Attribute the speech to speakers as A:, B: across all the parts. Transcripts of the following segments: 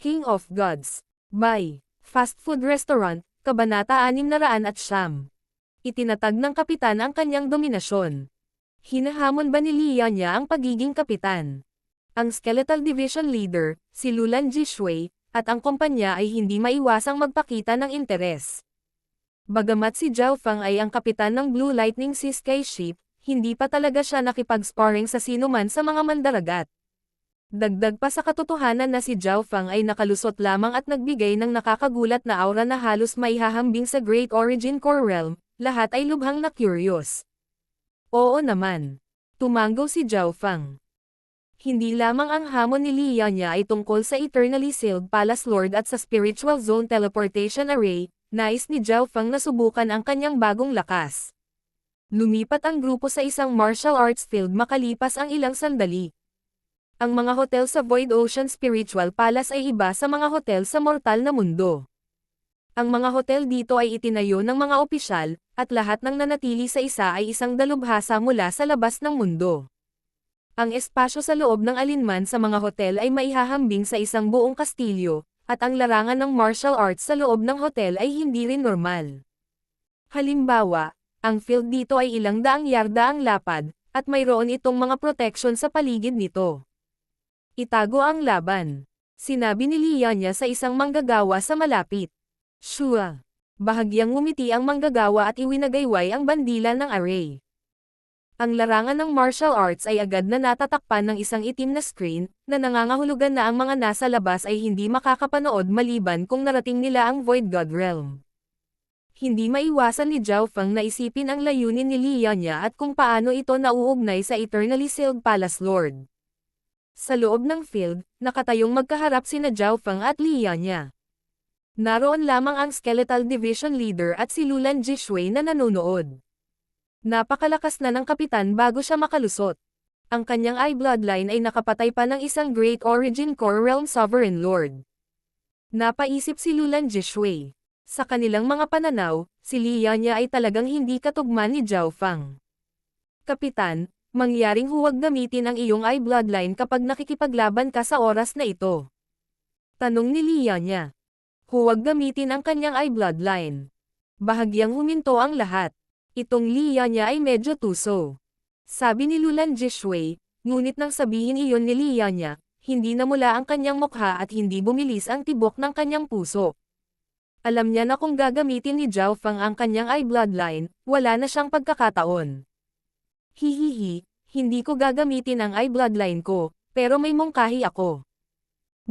A: King of Gods. By Fast Food Restaurant, Kabanata 609. Itinatag ng kapitan ang kanyang dominasyon. Hinahamon ba ni Lianya ang pagiging kapitan? Ang Skeletal Division Leader, si Lulan Jishui, at ang kumpanya ay hindi maiwasang magpakita ng interes. Bagamat si Zhao Feng ay ang kapitan ng Blue Lightning Sea Skyship, hindi pa talaga siya nakipag-sparring sa sinuman sa mga mandaragat. Dagdag pa sa katotohanan na si Zhao Feng ay nakalusot lamang at nagbigay ng nakakagulat na aura na halos maihahambing sa Great Origin Core Realm, lahat ay lubhang na curious. Oo naman. Tumanggaw si Zhao Feng. Hindi lamang ang hamon ni Lianya ay tungkol sa Eternally Sealed Palace Lord at sa Spiritual Zone Teleportation Array, nais ni Zhao Feng na subukan ang kanyang bagong lakas. Lumipat ang grupo sa isang martial arts field makalipas ang ilang sandali. Ang mga hotel sa Void Ocean Spiritual Palace ay iba sa mga hotel sa mortal na mundo. Ang mga hotel dito ay itinayo ng mga opisyal, at lahat ng nanatili sa isa ay isang dalubhasa mula sa labas ng mundo. Ang espasyo sa loob ng alinman sa mga hotel ay maihahambing sa isang buong kastilyo, at ang larangan ng martial arts sa loob ng hotel ay hindi rin normal. Halimbawa, ang field dito ay ilang daang yarda ang lapad, at mayroon itong mga protection sa paligid nito. Itago ang laban. Sinabi ni Lianya sa isang manggagawa sa malapit. Shua. Bahagyang ngumiti ang manggagawa at iwinagayway ang bandila ng array. Ang larangan ng martial arts ay agad na natatakpan ng isang itim na screen, na nangangahulugan na ang mga nasa labas ay hindi makakapanood maliban kung narating nila ang Void God Realm. Hindi maiwasan ni Zhao Feng na isipin ang layunin ni Lianya at kung paano ito nauugnay sa Eternally Sealed Palace Lord. Sa loob ng field, nakatayong magkaharap sina Zhao Feng at Lianya. Naroon lamang ang Skeletal Division Leader at si Lulan Jishui na nanonood. Napakalakas na ng kapitan bago siya makalusot. Ang kanyang eye bloodline ay nakapatay pa ng isang Great Origin Core Realm Sovereign Lord. Napaisip si Lulan Jishui. Sa kanilang mga pananaw, si Lianya ay talagang hindi katugma ni Zhao Feng. Kapitan, mangyaring huwag gamitin ang iyong eye bloodline kapag nakikipaglaban ka sa oras na ito. Tanong ni Lianya. Huwag gamitin ang kanyang eye bloodline. Bahagyang huminto ang lahat. Itong Lianya ay medyo tuso. Sabi ni Lulan Jishui, ngunit nang sabihin iyon ni Lianya, hindi namula ang kanyang mukha at hindi bumilis ang tibok ng kanyang puso. Alam niya na kung gagamitin ni Zhao Feng ang kanyang eye bloodline, wala na siyang pagkakataon. Hihihi, hindi ko gagamitin ang eye bloodline ko, pero may mungkahi ako.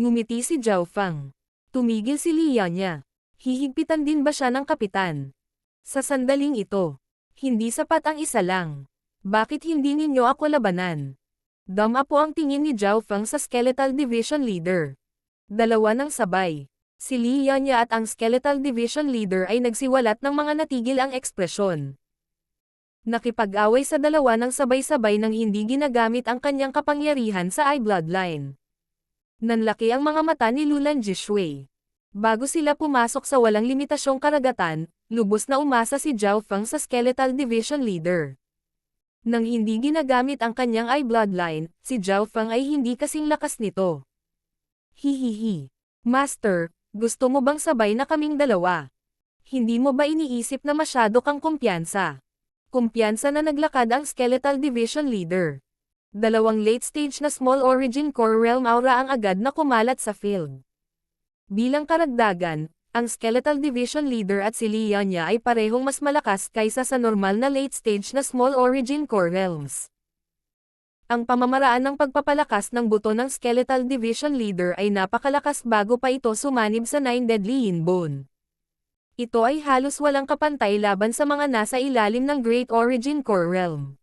A: Ngumiti si Zhao Feng. Tumigil si Lianya. Hihigpitan din ba siya ng kapitan? Sa sandaling ito, hindi sapat ang isa lang. Bakit hindi ninyo ako labanan? Dama po ang tingin ni Zhao Feng sa Skeletal Division Leader. Dalawa ng sabay. Si Lianya at ang Skeletal Division Leader ay nagsiwalat ng mga natigil ang ekspresyon. Nakipag-away sa dalawa ng sabay-sabay nang hindi ginagamit ang kanyang kapangyarihan sa eye bloodline. Nanlaki ang mga mata ni Lulan Jishui. Bago sila pumasok sa walang limitasyong karagatan, lubos na umasa si Zhao Feng sa Skeletal Division Leader. Nang hindi ginagamit ang kanyang eye bloodline, si Zhao Feng ay hindi kasing lakas nito. Hihihi. Master, gusto mo bang sabay na kaming dalawa? Hindi mo ba iniisip na masyado kang kumpiyansa? Kumpiyansa na naglakad ang Skeletal Division Leader. Dalawang late-stage na Small Origin Core Realm aura ang agad na kumalat sa field. Bilang karagdagan, ang Skeletal Division Leader at si Lianya ay parehong mas malakas kaysa sa normal na late-stage na Small Origin Core Realms. Ang pamamaraan ng pagpapalakas ng buto ng Skeletal Division Leader ay napakalakas bago pa ito sumanib sa 9 Deadly Yin Bone. Ito ay halos walang kapantay laban sa mga nasa ilalim ng Great Origin Core Realm.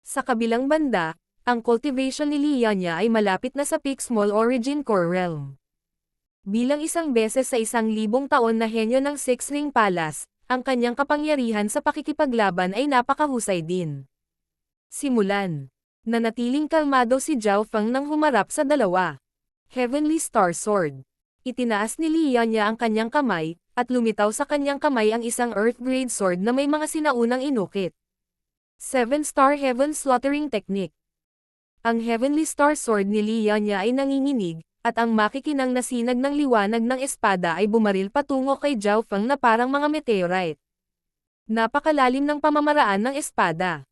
A: Sa kabilang banda, ang cultivation ni Lianya ay malapit na sa peak Small Origin Core Realm. Bilang isang beses sa 1,000 taon na henyo ng Six Ring Palace, ang kanyang kapangyarihan sa pakikipaglaban ay napakahusay din. Simulan. Nanatiling kalmado si Zhao Feng nang humarap sa dalawa. Heavenly Star Sword. Itinaas ni Lianya ang kanyang kamay, at lumitaw sa kanyang kamay ang isang Earth Grade Sword na may mga sinaunang inukit. 7-Star Heaven Slaughtering Technique. Ang Heavenly Star Sword ni Lianya ay nanginginig, At ang makikinang na sinag ng liwanag ng espada ay bumaril patungo kay Zhao Feng na parang mga meteorite. Napakalalim ng pamamaraan ng espada.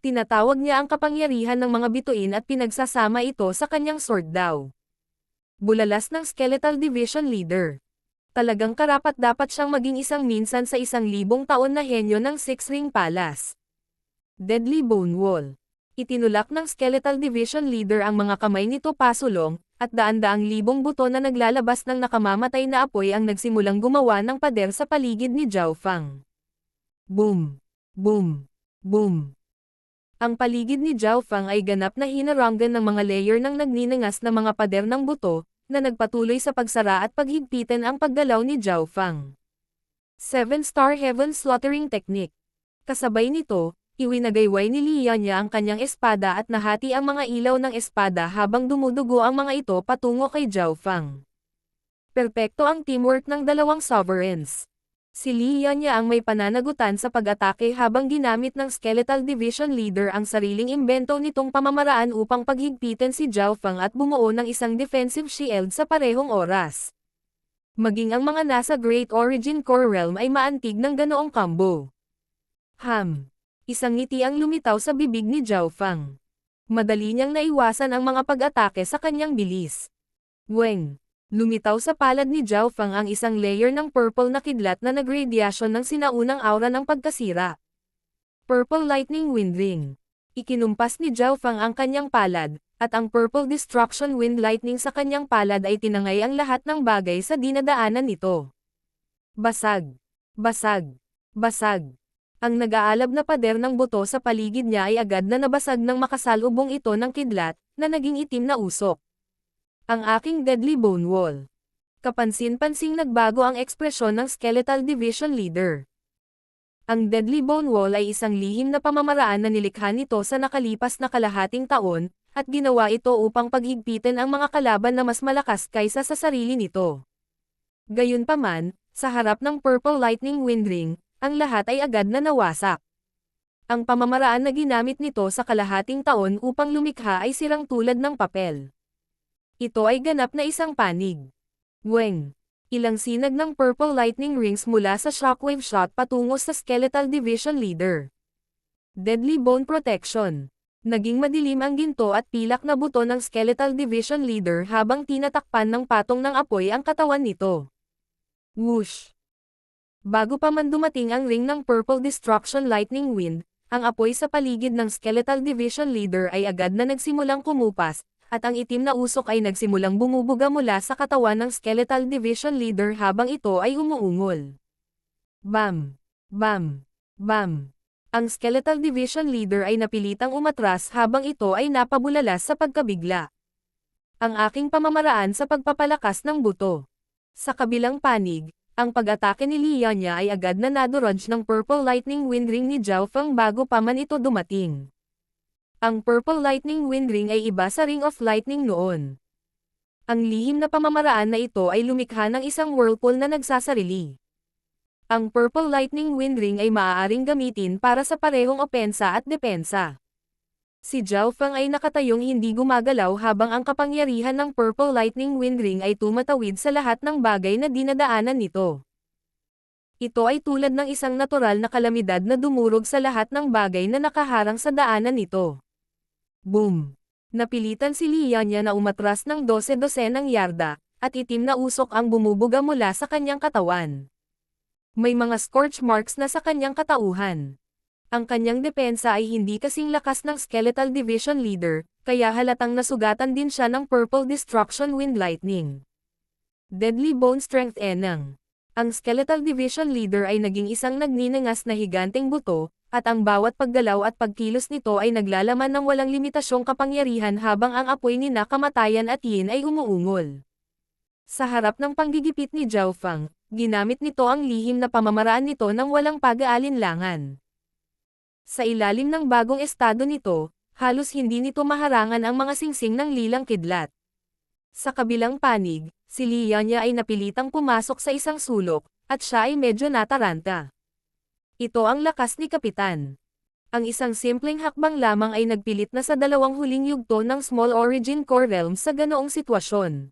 A: Tinatawag niya ang kapangyarihan ng mga bituin at pinagsasama ito sa kanyang sword daw. Bulalas ng Skeletal Division Leader. Talagang karapat-dapat siyang maging isang minsan sa 1,000 taon na henyo ng Six Ring Palace. Deadly Bone Wall. Itinulak ng Skeletal Division Leader ang mga kamay nito pasulong, at daan-daang libong buto na naglalabas ng nakamamatay na apoy ang nagsimulang gumawa ng pader sa paligid ni Zhao Feng. Boom! Boom! Boom! Ang paligid ni Zhao Feng ay ganap na hinaranggan ng mga layer ng nagninangas na mga pader ng buto, na nagpatuloy sa pagsara at paghigpitan ang paggalaw ni Zhao Feng. 7-Star Heaven Slaughtering Technique. Kasabay nito, iwinagayway ni Liya niya ang kanyang espada at nahati ang mga ilaw ng espada habang dumudugo ang mga ito patungo kay Zhao Feng. Perpekto ang teamwork ng dalawang sovereigns. Si Liya niya ang may pananagutan sa pag-atake habang ginamit ng Skeletal Division Leader ang sariling imbento nitong pamamaraan upang paghigpitan si Zhao Feng at bumuo ng isang defensive shield sa parehong oras. Maging ang mga nasa Great Origin Core Realm ay maantig ng ganoong combo. Isang ngiti ang lumitaw sa bibig ni Zhao Feng. Madali niyang naiwasan ang mga pag-atake sa kanyang bilis. Weng! Lumitaw sa palad ni Zhao Feng ang isang layer ng purple na kidlat na nagradiation ng sinaunang aura ng pagkasira. Purple Lightning Wind Ring. Ikinumpas ni Zhao Feng ang kanyang palad, at ang Purple Destruction Wind Lightning sa kanyang palad ay tinangay ang lahat ng bagay sa dinadaanan nito. Basag! Basag! Basag! Ang nag-aalab na pader ng buto sa paligid niya ay agad na nabasag ng makasalubong ito ng kidlat, na naging itim na usok. Ang aking Deadly Bone Wall. Kapansin-pansing nagbago ang ekspresyon ng Skeletal Division Leader. Ang Deadly Bone Wall ay isang lihim na pamamaraan na nilikha nito sa nakalipas na kalahating taon, at ginawa ito upang paghigpitan ang mga kalaban na mas malakas kaysa sa sarili nito. Gayunpaman, sa harap ng Purple Lightning Wind Ring, ang lahat ay agad na nawasak. Ang pamamaraan na ginamit nito sa kalahating taon upang lumikha ay sirang tulad ng papel. Ito ay ganap na isang panig. Weng! Ilang sinag ng Purple Lightning Rings mula sa Shockwave Shot patungo sa Skeletal Division Leader. Deadly Bone Protection. Naging madilim ang ginto at pilak na buto ng Skeletal Division Leader habang tinatakpan ng patong ng apoy ang katawan nito. Whoosh! Bago pa man dumating ang ring ng Purple Destruction Lightning Wind, ang apoy sa paligid ng Skeletal Division Leader ay agad na nagsimulang kumupas, at ang itim na usok ay nagsimulang bumubuga mula sa katawan ng Skeletal Division Leader habang ito ay umuungol. Bam! Bam! Bam! Ang Skeletal Division Leader ay napilitang umatras habang ito ay napabulalas sa pagkabigla. Ang aking pamamaraan sa pagpapalakas ng buto. Sa kabilang panig, ang pag-atake ni Liya niya ay agad na nadodge ng Purple Lightning Wind Ring ni Zhao Feng bago pa man ito dumating. Ang Purple Lightning Wind Ring ay iba sa Ring of Lightning noon. Ang lihim na pamamaraan na ito ay lumikha ng isang whirlpool na nagsasarili. Ang Purple Lightning Wind Ring ay maaaring gamitin para sa parehong opensa at depensa. Si Zhao Feng ay nakatayong hindi gumagalaw habang ang kapangyarihan ng Purple Lightning Wind Ring ay tumatawid sa lahat ng bagay na dinadaanan nito. Ito ay tulad ng isang natural na kalamidad na dumurog sa lahat ng bagay na nakaharang sa daanan nito. Boom! Napilitan si Liya niya na umatras ng 12-dosenang yarda, at itim na usok ang bumubuga mula sa kanyang katawan. May mga scorch marks na sa kanyang katauhan. Ang kanyang depensa ay hindi kasing lakas ng Skeletal Division Leader, kaya halatang nasugatan din siya ng Purple Destruction Wind Lightning. Deadly Bone Strength Enang. Ang Skeletal Division Leader ay naging isang nagninangas na higanteng buto, at ang bawat paggalaw at pagkilos nito ay naglalaman ng walang limitasyong kapangyarihan habang ang apoy ni Nakamatayan at Yin ay umuungol. Sa harap ng panggigipit ni Zhao Feng, ginamit nito ang lihim na pamamaraan nito ng walang pag-aalinlangan. Sa ilalim ng bagong estado nito, halos hindi nito maharangan ang mga singsing ng lilang kidlat. Sa kabilang panig, si Liya niya ay napilitang pumasok sa isang sulok, at siya ay medyo nataranta. Ito ang lakas ni Kapitan. Ang isang simpleng hakbang lamang ay nagpilit na sa dalawang huling yugto ng Small Origin Core Realm sa ganoong sitwasyon.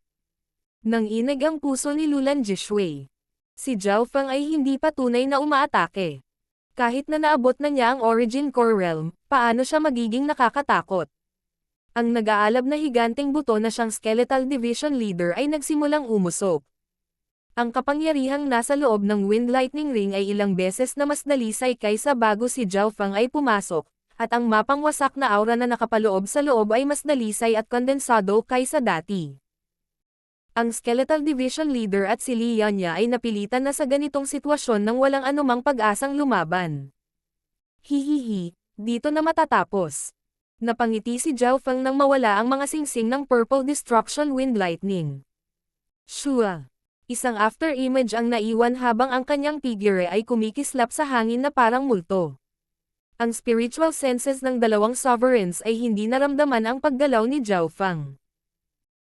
A: Nanginig ang puso ni Lulan Jishui. Si Zhao Feng ay hindi pa tunay na umaatake. Kahit na naabot na niya ang Origin Core Realm, paano siya magiging nakakatakot? Ang nag-aalab na higanteng buto na siyang Skeletal Division Leader ay nagsimulang umusok. Ang kapangyarihang nasa loob ng Wind Lightning Ring ay ilang beses na mas dalisay kaysa bago si Zhao Feng ay pumasok, at ang mapangwasak na aura na nakapaloob sa loob ay mas dalisay at kondensado kaysa dati. Ang Skeletal Division Leader at si Li Yanya ay napilitan na sa ganitong sitwasyon nang walang anumang pag-asang lumaban. Hihihi, dito na matatapos. Napangiti si Zhao Feng nang mawala ang mga singsing ng Purple Destruction Wind Lightning. Shua! Isang after-image ang naiwan habang ang kanyang figure ay kumikislap sa hangin na parang multo. Ang spiritual senses ng dalawang sovereigns ay hindi naramdaman ang paggalaw ni Zhao Feng.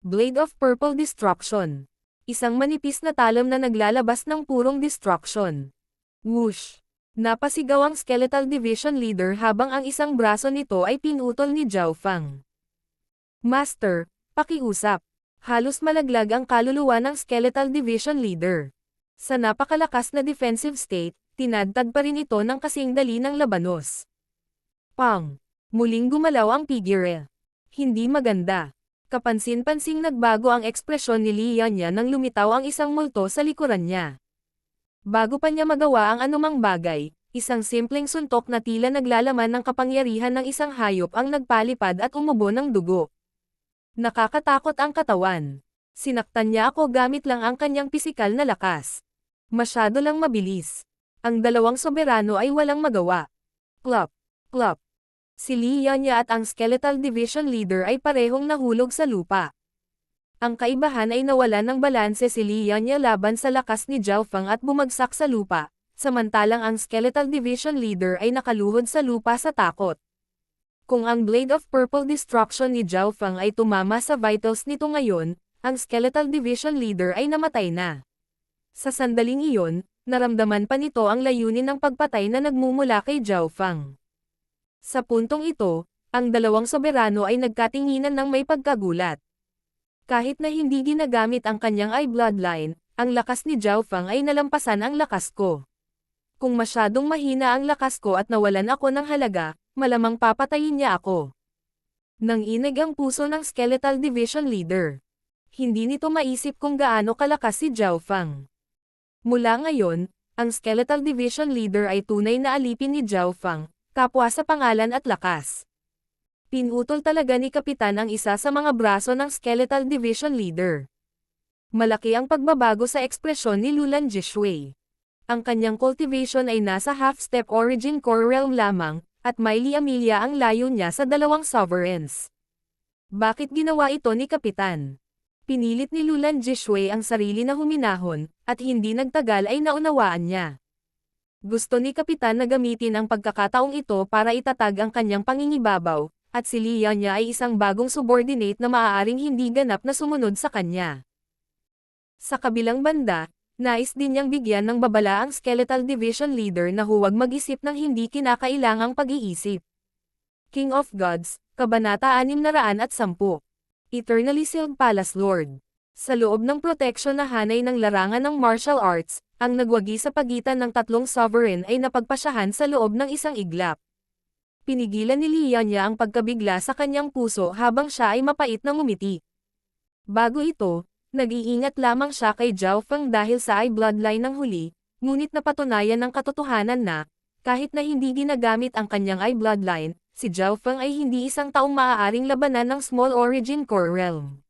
A: Blade of Purple Destruction. Isang manipis na talam na naglalabas ng purong destruction. Whoosh! Napasigaw ang Skeletal Division Leader habang ang isang braso nito ay pinutol ni Zhao Feng. Master, pakiusap. Halos malaglag ang kaluluwa ng Skeletal Division Leader. Sa napakalakas na defensive state, tinadtad pa rin ito ng kasing dali ng labanos. Pang! Muling gumalaw ang figure. Hindi maganda. Kapansin-pansing nagbago ang ekspresyon ni Li Yanya nang lumitaw ang isang multo sa likuran niya. Bago pa niya magawa ang anumang bagay, isang simpleng suntok na tila naglalaman ng kapangyarihan ng isang hayop ang nagpalipad at umubo ng dugo. Nakakatakot ang katawan. Sinaktan niya ako gamit lang ang kanyang pisikal na lakas. Masyado lang mabilis. Ang dalawang soberano ay walang magawa. Plop, plop. Si Li Yanya at ang Skeletal Division Leader ay parehong nahulog sa lupa. Ang kaibahan ay nawalan ng balanse si Li Yanya laban sa lakas ni Zhao Feng at bumagsak sa lupa, samantalang ang Skeletal Division Leader ay nakaluhod sa lupa sa takot. Kung ang Blade of Purple Destruction ni Zhao Feng ay tumama sa vitals nito ngayon, ang Skeletal Division Leader ay namatay na. Sa sandaling iyon, naramdaman pa nito ang layunin ng pagpatay na nagmumula kay Zhao Feng. Sa puntong ito, ang dalawang soberano ay nagkatinginan ng may pagkagulat. Kahit na hindi ginagamit ang kanyang eye bloodline, ang lakas ni Zhao Feng ay nalampasan ang lakas ko. Kung masyadong mahina ang lakas ko at nawalan ako ng halaga, malamang papatayin niya ako. Nanginig ang puso ng Skeletal Division Leader. Hindi nito maisip kung gaano kalakas si Zhao Feng. Mula ngayon, ang Skeletal Division Leader ay tunay na alipin ni Zhao Feng, kapwa sa pangalan at lakas. Pinutol talaga ni Kapitan ang isa sa mga braso ng Skeletal Division Leader. Malaki ang pagbabago sa ekspresyon ni Lulan Jishui. Ang kanyang cultivation ay nasa half-step Origin Core Realm lamang, at may liamilya ang layo niya sa dalawang sovereigns. Bakit ginawa ito ni Kapitan? Pinilit ni Lulan Jishui ang sarili na huminahon, at hindi nagtagal ay naunawaan niya. Gusto ni Kapitan na gamitin ang pagkakataong ito para itatag ang kanyang pangingibabaw, at si Li Yanya ay isang bagong subordinate na maaaring hindi ganap na sumunod sa kanya. Sa kabilang banda, nais din niyang bigyan ng babala ang Skeletal Division Leader na huwag mag-isip ng hindi kinakailangang pag-iisip. King of Gods, Kabanata 610. Eternally Sealed Palace Lord. Sa loob ng proteksyon na hanay ng larangan ng martial arts, ang nagwagi sa pagitan ng tatlong sovereign ay napagpasyahan sa loob ng isang iglap. Pinigilan ni Li Yanya ang pagkabigla sa kanyang puso habang siya ay mapait na ngumiti. Bago ito, nag-iingat lamang siya kay Zhao Feng dahil sa eye bloodline ng huli, ngunit napatunayan ng katotohanan na, kahit na hindi ginagamit ang kanyang eye bloodline, si Zhao Feng ay hindi isang taong maaaring labanan ng Small Origin Core Realm.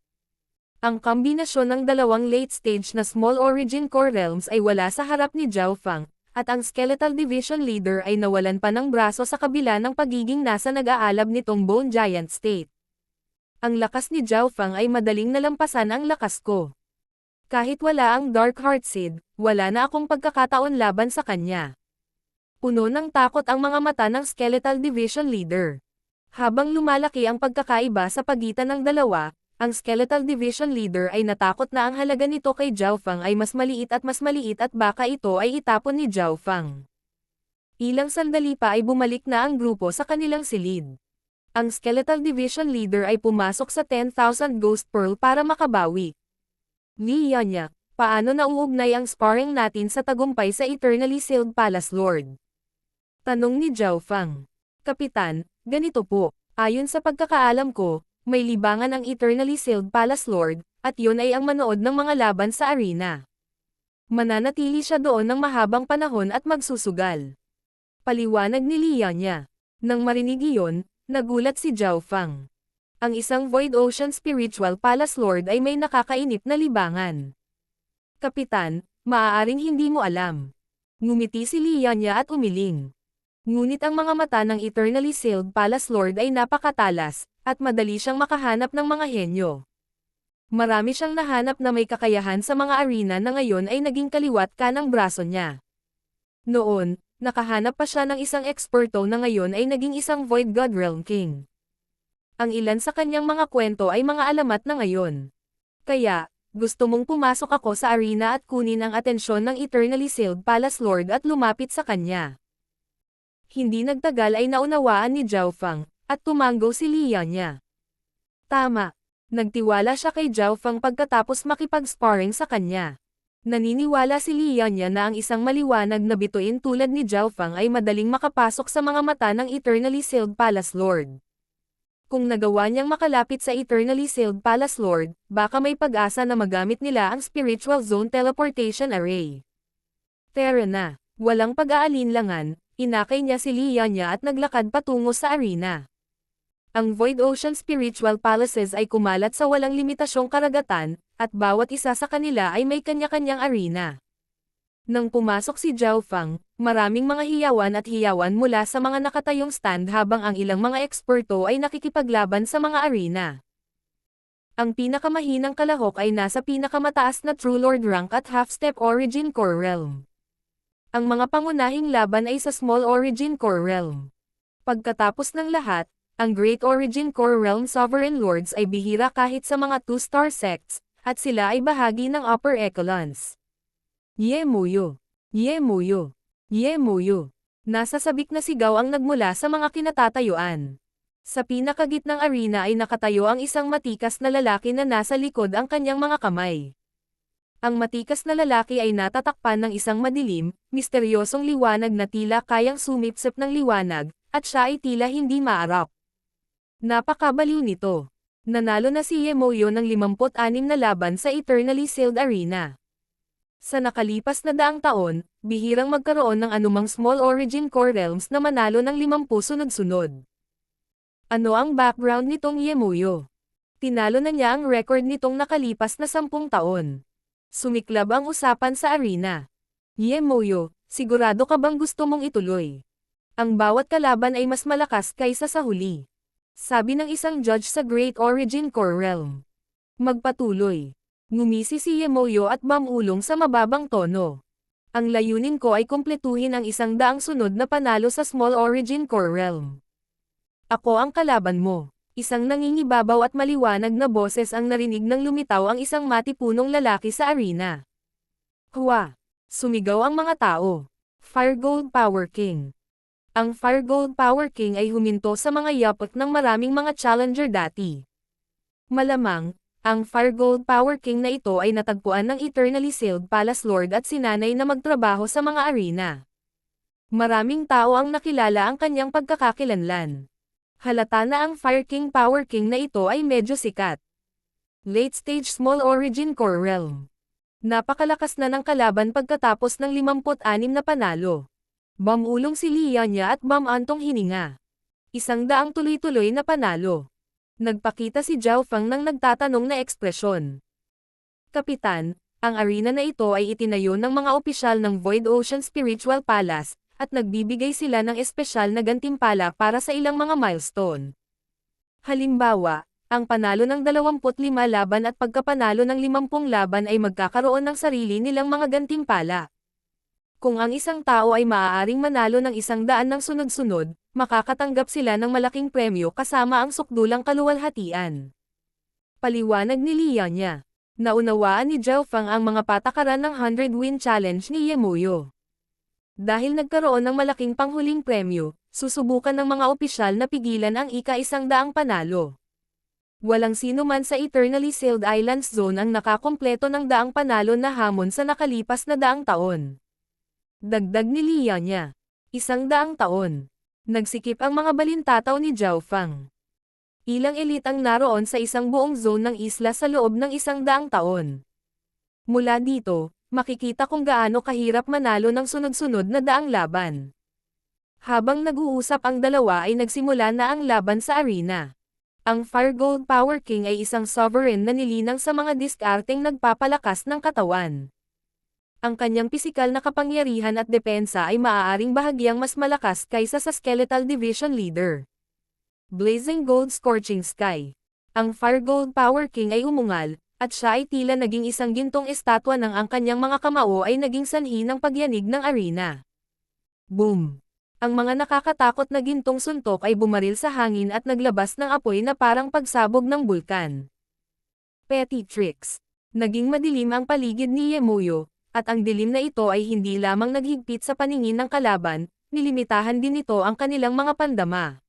A: Ang kombinasyon ng dalawang late-stage na Small Origin Core Realms ay wala sa harap ni Zhao Feng, at ang Skeletal Division Leader ay nawalan pa ng braso sa kabila ng pagiging nasa nag-aalab nitong Bone Giant State. Ang lakas ni Zhao Feng ay madaling nalampasan ang lakas ko. Kahit wala ang Dark Heart Seed, wala na akong pagkakataon laban sa kanya. Puno ng takot ang mga mata ng Skeletal Division Leader. Habang lumalaki ang pagkakaiba sa pagitan ng dalawa, ang Skeletal Division Leader ay natakot na ang halaga nito kay Zhao Feng ay mas maliit at baka ito ay itapon ni Zhao Feng. Ilang sandali pa ay bumalik na ang grupo sa kanilang silid. Ang Skeletal Division Leader ay pumasok sa 10,000 Ghost Pearl para makabawi. Lianya, paano nauugnay ang sparring natin sa tagumpay sa Eternally Sealed Palace Lord? Tanong ni Zhao Fang. Kapitan, ganito po, ayon sa pagkakaalam ko, may libangan ang Eternally Sealed Palace Lord, at yun ay ang manood ng mga laban sa arena. Mananatili siya doon ng mahabang panahon at magsusugal. Paliwanag ni Lianya. Nang marinig iyon, nagulat si Zhao Fang. Ang isang Void Ocean Spiritual Palace Lord ay may nakakainip na libangan. Kapitan, maaaring hindi mo alam. Ngumiti si Lianya at umiling. Ngunit ang mga mata ng Eternally Sealed Palace Lord ay napakatalas, at madali siyang makahanap ng mga henyo. Marami siyang nahanap na may kakayahan sa mga arena na ngayon ay naging kaliwat kanang braso niya. Noon, nakahanap pa siya ng isang eksperto na ngayon ay naging isang Void God Realm King. Ang ilan sa kanyang mga kwento ay mga alamat na ngayon. Kaya, gusto mong pumasok ako sa arena at kunin ang atensyon ng Eternally Sealed Palace Lord at lumapit sa kanya. Hindi nagtagal ay naunawaan ni Zhao Fang, at tumanggo si Lianya. Tama. Nagtiwala siya kay Zhao Fang pagkatapos makipag-sparring sa kanya. Naniniwala si Lianya na ang isang maliwanag na bituin tulad ni Zhao Fang ay madaling makapasok sa mga mata ng Eternally Sealed Palace Lord. Kung nagawa niyang makalapit sa Eternally Sealed Palace Lord, baka may pag-asa na magamit nila ang Spiritual Zone Teleportation Array. Tara na, walang pag-aalinlangan, inakay niya si Lianya at naglakad patungo sa arena. Ang Void Ocean Spiritual Palaces ay kumalat sa walang limitasyong karagatan, at bawat isa sa kanila ay may kanya-kanyang arena. Nang pumasok si Zhao Fang, maraming mga hiyawan at hiyawan mula sa mga nakatayong stand habang ang ilang mga eksperto ay nakikipaglaban sa mga arena. Ang pinakamahinang kalahok ay nasa pinakamataas na True Lord rank at Half-Step Origin Core Realm. Ang mga pangunahing laban ay sa Small Origin Core Realm. Pagkatapos ng lahat, ang Great Origin Core Realm Sovereign Lords ay bihira kahit sa mga 2-star sects, at sila ay bahagi ng Upper Echelons. Ye Muyo! Ye Muyo! Ye Muyo! Nasasabik na sigaw ang nagmula sa mga kinatatayuan. Sa pinakagitnang arena ay nakatayo ang isang matikas na lalaki na nasa likod ang kanyang mga kamay. Ang matikas na lalaki ay natatakpan ng isang madilim, misteryosong liwanag na tila kayang sumipsip ng liwanag, at siya ay tila hindi maarap. Napakabaliw nito. Nanalo na si Ye Muyo ng 56 na laban sa Eternally Sealed Arena. Sa nakalipas na daang taon, bihirang magkaroon ng anumang Small Origin Core Realms na manalo ng 50 sunod-sunod. Ano ang background nitong Ye Muyo? Tinalo na niya ang record nitong nakalipas na 10 taon. Sumiklab ang usapan sa arena. Ye Muyo, sigurado ka bang gusto mong ituloy? Ang bawat kalaban ay mas malakas kaysa sa huli. Sabi ng isang judge sa Great Origin Core Realm. Magpatuloy. Ngumisi si Ye Muyo at mamulong sa mababang tono. Ang layunin ko ay kumpletuhin ang 100 sunod na panalo sa Small Origin Core Realm. Ako ang kalaban mo. Isang nangingibabaw at maliwanag na boses ang narinig nang lumitaw ang isang matipunong lalaki sa arena. Hua! Sumigaw ang mga tao. Fire Gold Power King. Ang Fire Gold Power King ay huminto sa mga yapak ng maraming mga challenger dati. Malamang, ang Fire Gold Power King na ito ay natagpuan ng Eternally Sealed Palace Lord at sinanay na magtrabaho sa mga arena. Maraming tao ang nakilala ang kanyang pagkakakilanlan. Halata na ang Fire King Power King na ito ay medyo sikat. Late Stage Small Origin Core Realm. Napakalakas na ng kalaban pagkatapos ng 56 na panalo. Bamulong si Lianya at bamantong hininga. 100 tuloy-tuloy na panalo. Nagpakita si Zhao Fang ng nagtatanong na ekspresyon. Kapitan, ang arena na ito ay itinayo ng mga opisyal ng Void Ocean Spiritual Palace, at nagbibigay sila ng espesyal na gantimpala para sa ilang mga milestone. Halimbawa, ang panalo ng 25 laban at pagkapanalo ng 50 laban ay magkakaroon ng sarili nilang mga gantimpala. Kung ang isang tao ay maaaring manalo ng 100 ng sunod-sunod, makakatanggap sila ng malaking premyo kasama ang sukdulang kaluwalhatian. Paliwanag ni Lianya. Naunawaan ni Zhao Fang ang mga patakaran ng 100-win challenge ni Ye Muyo. Dahil nagkaroon ng malaking panghuling premyo, susubukan ng mga opisyal na pigilan ang ika-100 panalo. Walang sino man sa Eternally Sealed Islands Zone ang nakakumpleto ng daang panalo na hamon sa nakalipas na daang taon. Dagdag ni Lianya. 100 taon. Nagsikip ang mga balintataw ni Zhao Fang. Ilang elite ang naroon sa isang buong zone ng isla sa loob ng 100 taon. Mula dito, makikita kung gaano kahirap manalo ng sunod-sunod na daang laban. Habang nag-uusap ang dalawa ay nagsimula na ang laban sa arena. Ang Fire Gold Power King ay isang sovereign na nilinang sa mga diskarteng nagpapalakas ng katawan. Ang kanyang pisikal na kapangyarihan at depensa ay maaaring bahagyang mas malakas kaysa sa Skeletal Division Leader. Blazing Gold Scorching Sky. Ang Fire Gold Power King ay umungal, at siya ay tila naging isang gintong estatwa nang ang kanyang mga kamao ay naging sanhi ng pagyanig ng arena. Boom! Ang mga nakakatakot na gintong suntok ay bumaril sa hangin at naglabas ng apoy na parang pagsabog ng bulkan. Petty Tricks. Naging madilim ang paligid ni Yemuyo, at ang dilim na ito ay hindi lamang naghigpit sa paningin ng kalaban, nilimitahan din nito ang kanilang mga pandama.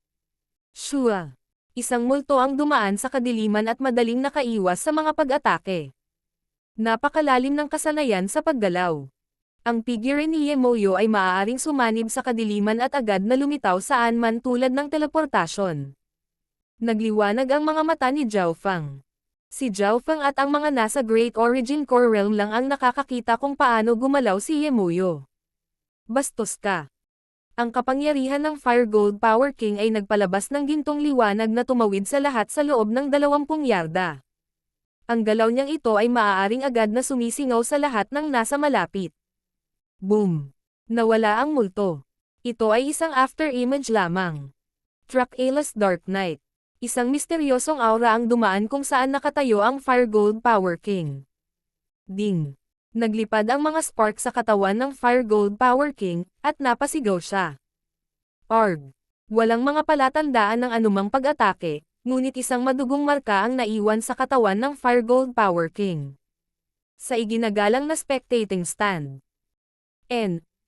A: Shua. Isang multo ang dumaan sa kadiliman at madaling nakaiwas sa mga pag-atake. Napakalalim ng kasanayan sa paggalaw. Ang figure ni Yemuyo ay maaaring sumanib sa kadiliman at agad na lumitaw saan man tulad ng teleportasyon. Nagliwanag ang mga mata ni Zhao Fang. Si Zhao Fang at ang mga nasa Great Origin Core Realm lang ang nakakakita kung paano gumalaw si Yemuyo. Bastos ka. Ang kapangyarihan ng Fire Gold Power King ay nagpalabas ng gintong liwanag na tumawid sa lahat sa loob ng 20 yarda. Ang galaw niyang ito ay maaaring agad na sumisingaw sa lahat ng nasa malapit. Boom! Nawala ang multo. Ito ay isang after-image lamang. Dracula's Dark Knight. Isang misteryosong aura ang dumaan kung saan nakatayo ang Fire Gold Power King. Ding! Naglipad ang mga spark sa katawan ng Fire Gold Power King, at napasigaw siya. Arg! Walang mga palatandaan ng anumang pag-atake, ngunit isang madugong marka ang naiwan sa katawan ng Fire Gold Power King. Sa iginagalang na spectating stand.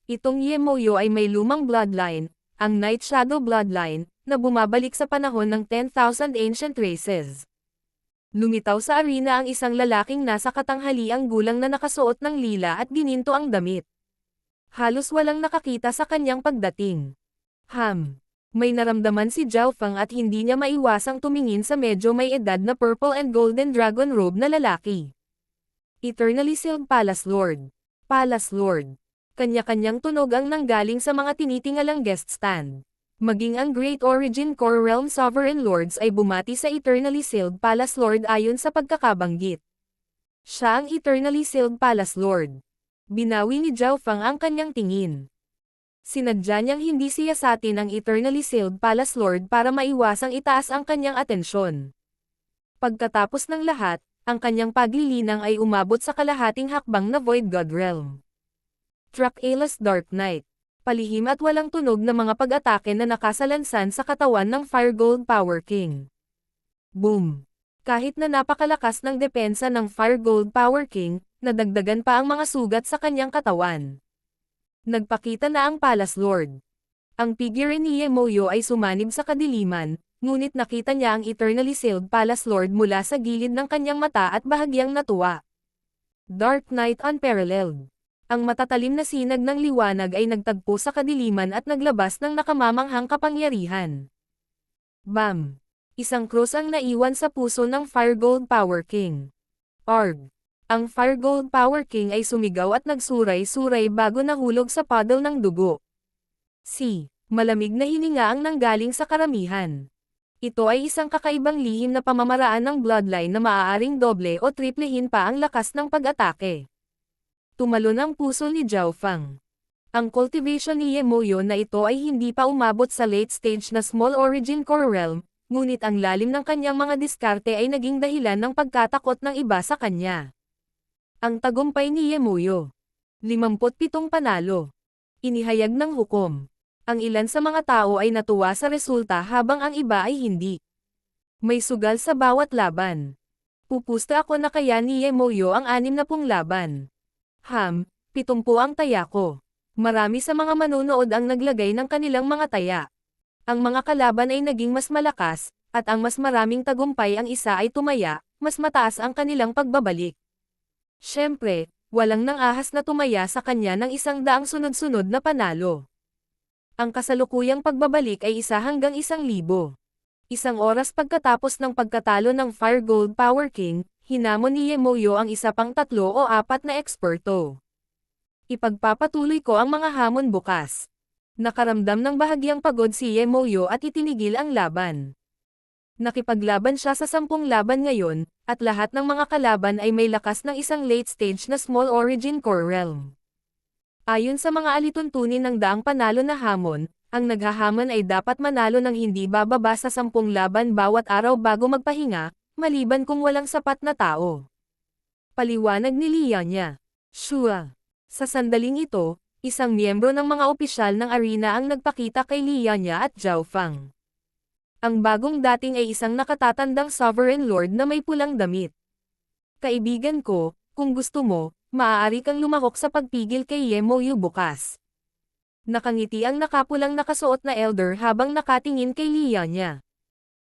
A: Itong Yemuyo ay may lumang bloodline, ang Night Shadow Bloodline, na bumabalik sa panahon ng 10,000 ancient races. Lumitaw sa arena ang isang lalaking nasa katanghaliang gulang na nakasuot ng lila at gininto ang damit. Halos walang nakakita sa kanyang pagdating. May naramdaman si Zhao Fang at hindi niya maiwasang tumingin sa medyo may edad na purple and golden dragon robe na lalaki. Eternally Sealed Palace Lord. Palace Lord. Kanya-kanyang tunog ang nanggaling sa mga tinitingalang guest stand. Maging ang Great Origin Core Realm Sovereign Lords ay bumati sa Eternally Sealed Palace Lord ayon sa pagkakabanggit. Siya ang Eternally Sealed Palace Lord. Binawi ni Zhao Fang ang kanyang tingin. Sinadya niyang hindi siyasatin ang Eternally Sealed Palace Lord para maiwasang itaas ang kanyang atensyon. Pagkatapos ng lahat, ang kanyang paglilinang ay umabot sa kalahating hakbang na Void God Realm. Dracula's Dark Knight. Palihim at walang tunog na mga pag-atake na nakasalansan sa katawan ng Fire Gold Power King. Boom! Kahit na napakalakas ng depensa ng Fire Gold Power King, nadagdagan pa ang mga sugat sa kanyang katawan. Nagpakita na ang Palace Lord. Ang figure ni Yemuyo ay sumanib sa kadiliman, ngunit nakita niya ang Eternally Sealed Palace Lord mula sa gilid ng kanyang mata at bahagyang natuwa. Dark Knight Unparalleled. Ang matatalim na sinag ng liwanag ay nagtagpo sa kadiliman at naglabas ng nakamamanghang kapangyarihan. Bam! Isang krus ang naiwan sa puso ng Fire Gold Power King. Arg! Ang Fire Gold Power King ay sumigaw at nagsuray-suray bago nahulog sa puddle ng dugo. Malamig na hininga ang nanggaling sa karamihan. Ito ay isang kakaibang lihim na pamamaraan ng bloodline na maaaring doble o triplehin pa ang lakas ng pag-atake. Tumalon ang puso ni Zhao Fang. Ang cultivation ni Yemuyo na ito ay hindi pa umabot sa late stage na Small Origin Core Realm, ngunit ang lalim ng kanyang mga diskarte ay naging dahilan ng pagkatakot ng iba sa kanya. Ang tagumpay ni Yemuyo. 57 panalo. Inihayag ng hukom. Ang ilan sa mga tao ay natuwa sa resulta habang ang iba ay hindi. May sugal sa bawat laban. Pupusta ako na kaya ni Yemuyo ang 60 laban. 70 ang taya ko. Marami sa mga manonood ang naglagay ng kanilang mga taya. Ang mga kalaban ay naging mas malakas, At ang mas maraming tagumpay ang isa ay tumaya, mas mataas ang kanilang pagbabalik. Siyempre, walang nang ahas na tumaya sa kanya ng 100 sunod-sunod na panalo. Ang kasalukuyang pagbabalik ay 1 hanggang 1,000. Isang oras pagkatapos ng pagkatalo ng Fire Gold Power King, hinamon ni Yemoyo ang isa pang 3 o 4 na eksperto. Ipagpapatuloy ko ang mga hamon bukas. Nakaramdam ng bahagyang pagod si Yemoyo at itinigil ang laban. Nakipaglaban siya sa 10 laban ngayon, at lahat ng mga kalaban ay may lakas ng isang late stage na Small Origin Core Realm. Ayon sa mga alituntunin ng daang panalo na hamon, ang naghahamon ay dapat manalo ng hindi bababa sa 10 laban bawat araw bago magpahinga, maliban kung walang sapat na tao. Paliwanag ni Lianya. Shua. Sa sandaling ito, isang miyembro ng mga opisyal ng arena ang nagpakita kay Lianya at Zhao Fang. Ang bagong dating ay isang nakatatandang sovereign lord na may pulang damit. Kaibigan ko, kung gusto mo, maaari kang lumahok sa pagpigil kay Yemoyo bukas. Nakangiti ang nakapulang nakasuot na elder habang nakatingin kay Lianya.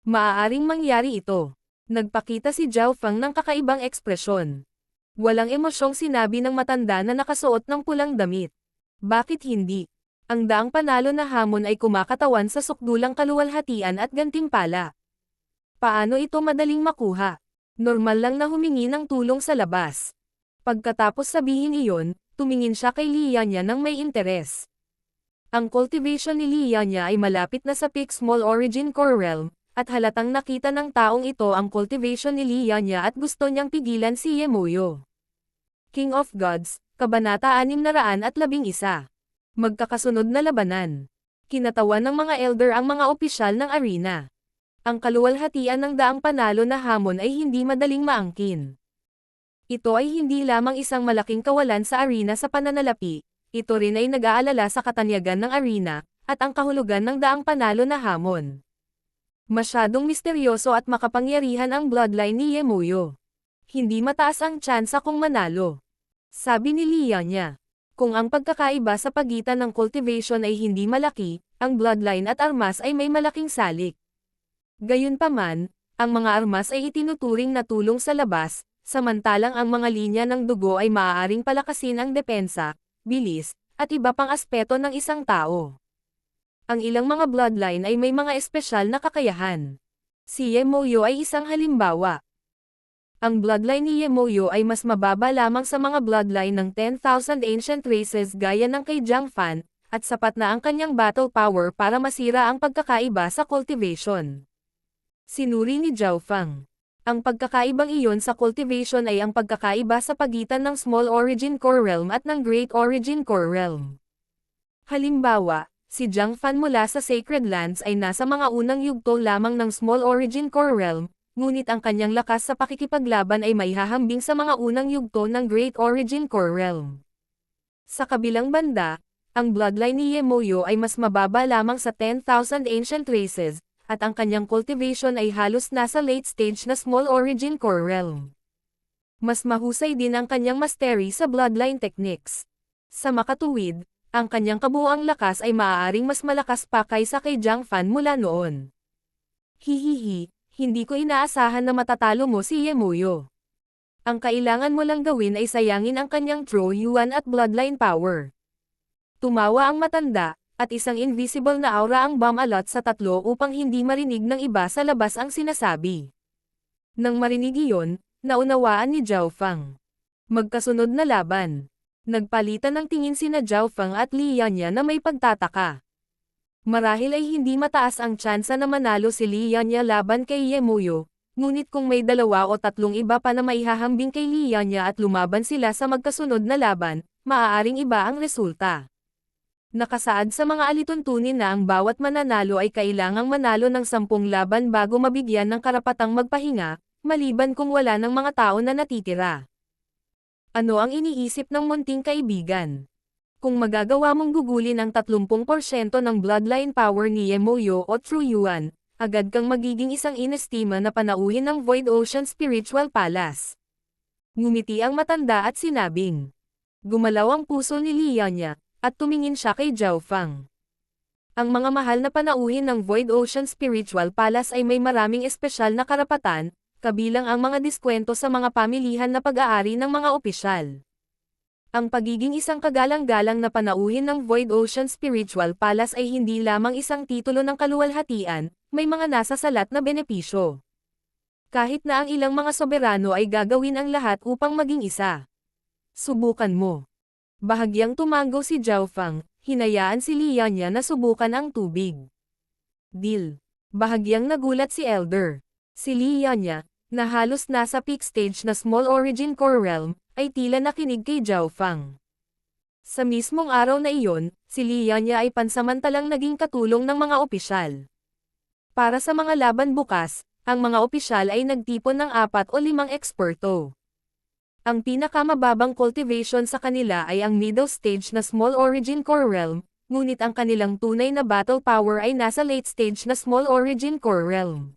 A: Maaaring mangyari ito. Nagpakita si Zhao Fang ng kakaibang ekspresyon. Walang emosyong sinabi ng matanda na nakasuot ng pulang damit. Bakit hindi? Ang daang panalo na hamon ay kumakatawan sa sukdulang kaluwalhatian at gantimpala. Paano ito madaling makuha? Normal lang na humingi ng tulong sa labas. Pagkatapos sabihin iyon, tumingin siya kay Lianya ng may interes. Ang cultivation ni Lianya ay malapit na sa peak Small Origin Core Realm, at halatang nakita ng taong ito ang cultivation ni Lianya at gusto niyang pigilan si Yemoyo. King of Gods, Kabanata 611. Magkakasunod na labanan. Kinatawan ng mga elder ang mga opisyal ng arena. Ang kaluwalhatian ng daang panalo na hamon ay hindi madaling maangkin. Ito ay hindi lamang isang malaking kawalan sa arena sa pananalapi, ito rin ay nag-aalala sa katanyagan ng arena, at ang kahulugan ng daang panalo na hamon. Masyadong misteryoso at makapangyarihan ang bloodline ni Yemoyo. Hindi mataas ang tsansa kung manalo. Sabi ni Lianya. Kung ang pagkakaiba sa pagitan ng cultivation ay hindi malaki, ang bloodline at armas ay may malaking salik. Gayunpaman, ang mga armas ay itinuturing na tulong sa labas, samantalang ang mga linya ng dugo ay maaaring palakasin ang depensa, bilis, at iba pang aspeto ng isang tao. Ang ilang mga bloodline ay may mga espesyal na kakayahan. Si Yemoyo ay isang halimbawa. Ang bloodline ni Yemoyo ay mas mababa lamang sa mga bloodline ng 10,000 ancient races gaya ng kay Zhang Fan, at sapat na ang kanyang battle power para masira ang pagkakaiba sa cultivation. Sinuri ni Zhao Fang. Ang pagkakaibang iyon sa cultivation ay ang pagkakaiba sa pagitan ng Small Origin Core Realm at ng Great Origin Core Realm. Halimbawa, si Zhang Fan mula sa Sacred Lands ay nasa mga unang yugto lamang ng Small Origin Core Realm, ngunit ang kanyang lakas sa pakikipaglaban ay maihahambing sa mga unang yugto ng Great Origin Core Realm. Sa kabilang banda, ang bloodline ni Yemoyo ay mas mababa lamang sa 10,000 ancient races, at ang kanyang cultivation ay halos nasa late stage na Small Origin Core Realm. Mas mahusay din ang kanyang mastery sa bloodline techniques. Sa makatuwid, ang kanyang kabuuang lakas ay maaaring mas malakas pa kaysa kay Zhang Fan mula noon. Hihihi, hindi ko inaasahan na matatalo mo si Yemoyo. Ang kailangan mo lang gawin ay sayangin ang kanyang True Yuan at bloodline power. Tumawa ang matanda, at isang invisible na aura ang bumalot sa tatlo upang hindi marinig ng iba sa labas ang sinasabi. Nang marinig iyon, naunawaan ni Zhao Fang. Magkasunod na laban. Nagpalitan ng tingin sina Zhao Fang at Lianya na may pagtataka. Marahil ay hindi mataas ang tsansa na manalo si Lianya laban kay Yemoyo, ngunit kung may 2 o 3 iba pa na maihahambing kay Lianya at lumaban sila sa magkasunod na laban, maaaring iba ang resulta. Nakasaad sa mga alituntunin na ang bawat mananalo ay kailangang manalo ng 10 laban bago mabigyan ng karapatang magpahinga, maliban kung wala ng mga tao na natitira. Ano ang iniisip ng munting kaibigan? Kung magagawa mong gugulin ang 30% ng bloodline power ni Yemoyo o True Yuan, agad kang magiging isang inestima na panauhin ng Void Ocean Spiritual Palace. Ngumiti ang matanda at sinabing. Gumalaw ang puso ni Lianya, at tumingin siya kay Zhao Fang. Ang mga mahal na panauhin ng Void Ocean Spiritual Palace ay may maraming espesyal na karapatan, kabilang ang mga diskwento sa mga pamilihan na pag-aari ng mga opisyal. Ang pagiging isang kagalang-galang na panauhin ng Void Ocean Spiritual Palace ay hindi lamang isang titulo ng kaluwalhatian, may mga nasasalat na benepisyo. Kahit na ang ilang mga soberano ay gagawin ang lahat upang maging isa. Subukan mo. Bahagyang tumango si Zhao Fang, hinayaan si Lianya na subukan ang tubig. Deal. Bahagyang nagulat si Elder. Si Lianya, na halos nasa peak stage na Small Origin Core Realm, ay tila nakinig kay Zhao Fang. Sa mismong araw na iyon, si Lianya ay pansamantalang naging katulong ng mga opisyal. Para sa mga laban bukas, ang mga opisyal ay nagtipon ng 4 o 5 eksperto. Ang pinakamababang cultivation sa kanila ay ang middle stage na Small Origin Core Realm, ngunit ang kanilang tunay na battle power ay nasa late stage na Small Origin Core Realm.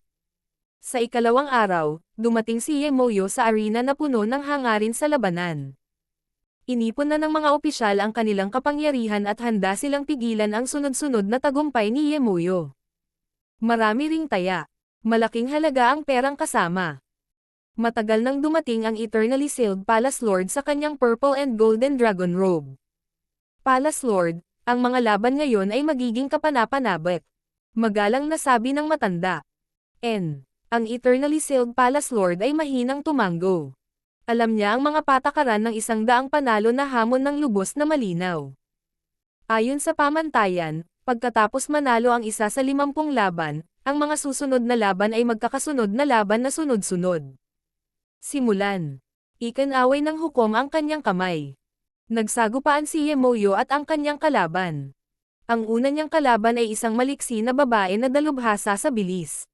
A: Sa ikalawang araw, dumating si Yemoyo sa arena na puno ng hangarin sa labanan. Inipon na ng mga opisyal ang kanilang kapangyarihan at handa silang pigilan ang sunod-sunod na tagumpay ni Yemoyo. Marami ring taya. Malaking halaga ang perang kasama. Matagal nang dumating ang Eternally Sealed Palace Lord sa kanyang Purple and Golden Dragon Robe. Palace Lord, ang mga laban ngayon ay magiging kapanapanabik. Magalang na sabi ng matanda. Ang Eternally Sealed Palace Lord ay mahinang tumango. Alam niya ang mga patakaran ng 100 panalo na hamon ng lubos na malinaw. Ayon sa pamantayan, pagkatapos manalo ang isa sa 50 laban, ang mga susunod na laban ay magkakasunod na laban na sunod-sunod. Simulan. Ikinaway ng hukom ang kanyang kamay. Nagsagupaan si Yemoyo at ang kanyang kalaban. Ang una niyang kalaban ay isang maliksi na babae na dalubhasa sa bilis.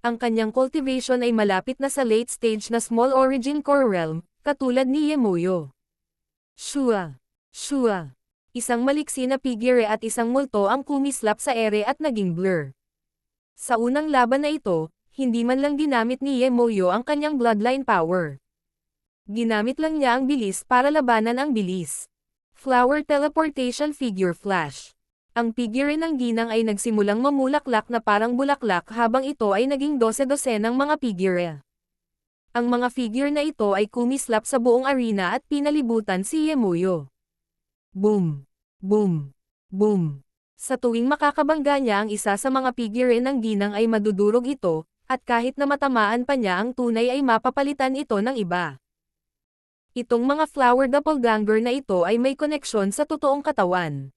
A: Ang kanyang cultivation ay malapit na sa late stage na Small Origin Core Realm, katulad ni Yemoyo. Shua. Isang maliksi na figure at isang multo ang kumislap sa ere at naging blur. Sa unang laban na ito, hindi man lang ginamit ni Yemoyo ang kanyang bloodline power. Ginamit lang niya ang bilis para labanan ang bilis. Flower Teleportation Figure Flash. Ang figure ng ginang ay nagsimulang mamulaklak na parang bulaklak habang ito ay naging 12 ng mga figure. Ang mga figure na ito ay kumislap sa buong arena at pinalibutan si Yemoyo. Boom! Boom! Boom! Sa tuwing makakabangga niya ang isa sa mga figure ng ginang ay madudurog ito, at kahit na matamaan pa niya ang tunay ay mapapalitan ito ng iba. Itong mga flower doppelganger na ito ay may koneksyon sa totoong katawan.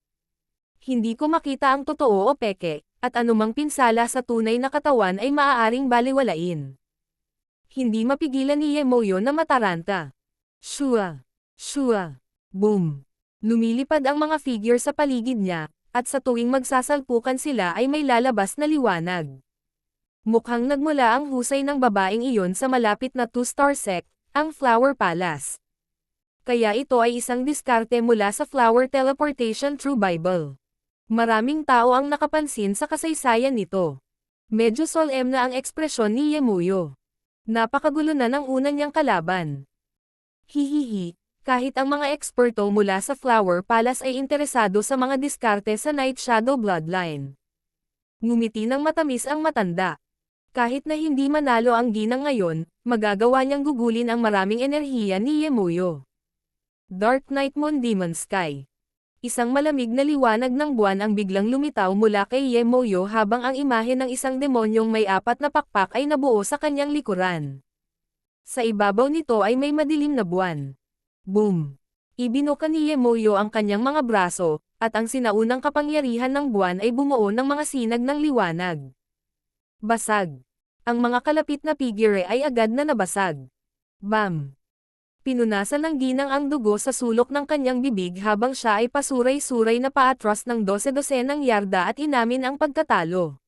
A: Hindi ko makita ang totoo o peke, at anumang pinsala sa tunay na katawan ay maaaring baliwalain. Hindi mapigilan ni Yemoyo na mataranta. Shua! Boom! Lumilipad ang mga figure sa paligid niya, at sa tuwing magsasalpukan sila ay may lalabas na liwanag. Mukhang nagmula ang husay ng babaeng iyon sa malapit na 2-star sect, ang Flower Palace. Kaya ito ay isang diskarte mula sa Flower Teleportation True Bible. Maraming tao ang nakapansin sa kasaysayan nito. Medyo solemn na ang ekspresyon ni Yemoyo. Napakagulo na ng una niyang kalaban. Hihihi. Kahit ang mga eksperto mula sa Flower Palace ay interesado sa mga diskarte sa Night Shadow Bloodline. Ngumiti ng matamis ang matanda. Kahit na hindi manalo ang ginang ngayon, magagawa niyang gugulin ang maraming enerhiya ni Yemoyo. Dark Night Moon Demon Sky. Isang malamig na liwanag ng buwan ang biglang lumitaw mula kay Yemoyo habang ang imahe ng isang demonyong may 4 na pakpak ay nabuo sa kanyang likuran. Sa ibabaw nito ay may madilim na buwan. Boom! Ibinuka ni Yemoyo ang kanyang mga braso, at ang sinaunang kapangyarihan ng buwan ay bumuo ng mga sinag ng liwanag. Basag. Ang mga kalapit na figure ay agad na nabasag. Bam! Pinunasan ng ginang ang dugo sa sulok ng kanyang bibig habang siya ay pasuray-suray na paatras ng 12 ng yarda at inamin ang pagkatalo.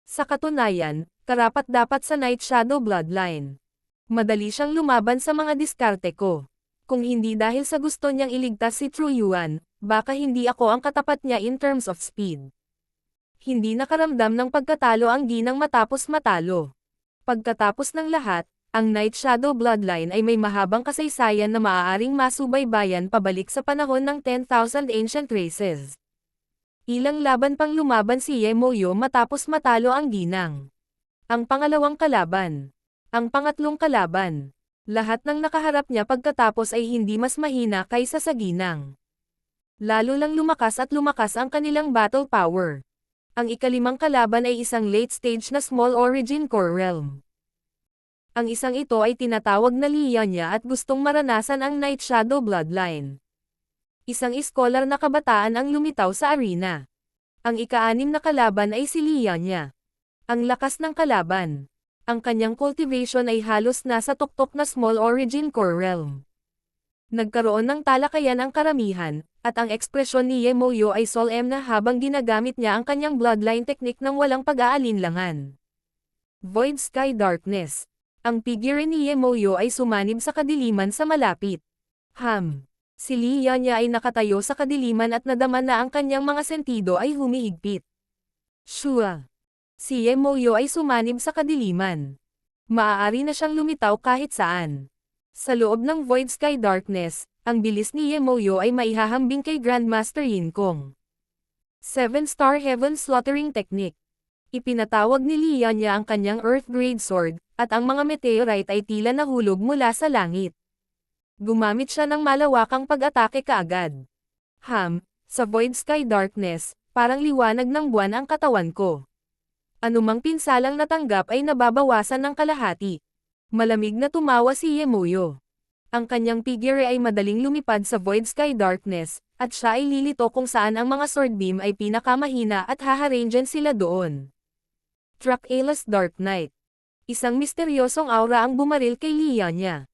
A: Sa katunayan, karapat-dapat sa Night Shadow Bloodline. Madali siyang lumaban sa mga diskarte ko. Kung hindi dahil sa gusto niyang iligtas si True Yuan, baka hindi ako ang katapat niya in terms of speed. Hindi nakaramdam ng pagkatalo ang ginang matapos matalo. Pagkatapos ng lahat, ang Night Shadow Bloodline ay may mahabang kasaysayan na maaaring masubaybayan pabalik sa panahon ng 10,000 ancient races. Ilang laban pang lumaban si Ye Mouyo matapos matalo ang ginang. Ang pangalawang kalaban. Ang pangatlong kalaban. Lahat ng nakaharap niya pagkatapos ay hindi mas mahina kaysa sa ginang. Lalo lang lumakas at lumakas ang kanilang battle power. Ang ikalimang kalaban ay isang late stage na Small Origin Core Realm. Ang isang ito ay tinatawag na Lianya at gustong maranasan ang Night Shadow Bloodline. Isang iskolar na kabataan ang lumitaw sa arena. Ang ika-6 na kalaban ay si Lianya. Ang lakas ng kalaban. Ang kanyang cultivation ay halos nasa tuktok na Small Origin Core Realm. Nagkaroon ng talakayan ang karamihan, at ang ekspresyon ni Ye Mouyo ay solemn na habang ginagamit niya ang kanyang bloodline technique ng walang pag-aalinlangan. Void Sky Darkness. Ang figure ni Ye Mouyo ay sumanib sa kadiliman sa malapit. Si Lianya ay nakatayo sa kadiliman at nadama na ang kanyang mga sentido ay humihigpit. Shua. Si Ye Mouyo ay sumanib sa kadiliman. Maaari na siyang lumitaw kahit saan. Sa loob ng Void Sky Darkness, ang bilis ni Ye Mouyo ay maihahambing kay Grandmaster Yin Kong. 7-star Heaven Slaughtering Technique. Ipinatawag ni Lianya ang kanyang Earth Grade Sword, at ang mga meteorite ay tila nahulog mula sa langit. Gumamit siya ng malawakang pag-atake kaagad. Sa Void Sky Darkness, parang liwanag ng buwan ang katawan ko. Anumang pinsalang natanggap ay nababawasan ng kalahati. Malamig na tumawa si Ye Mouyo. Ang kanyang figure ay madaling lumipad sa Void Sky Darkness, at siya ay lilito kung saan ang mga sword beam ay pinakamahina at haharangan sila doon. Trakelas Dark Knight. Isang misteryosong aura ang bumaril kay Lianya.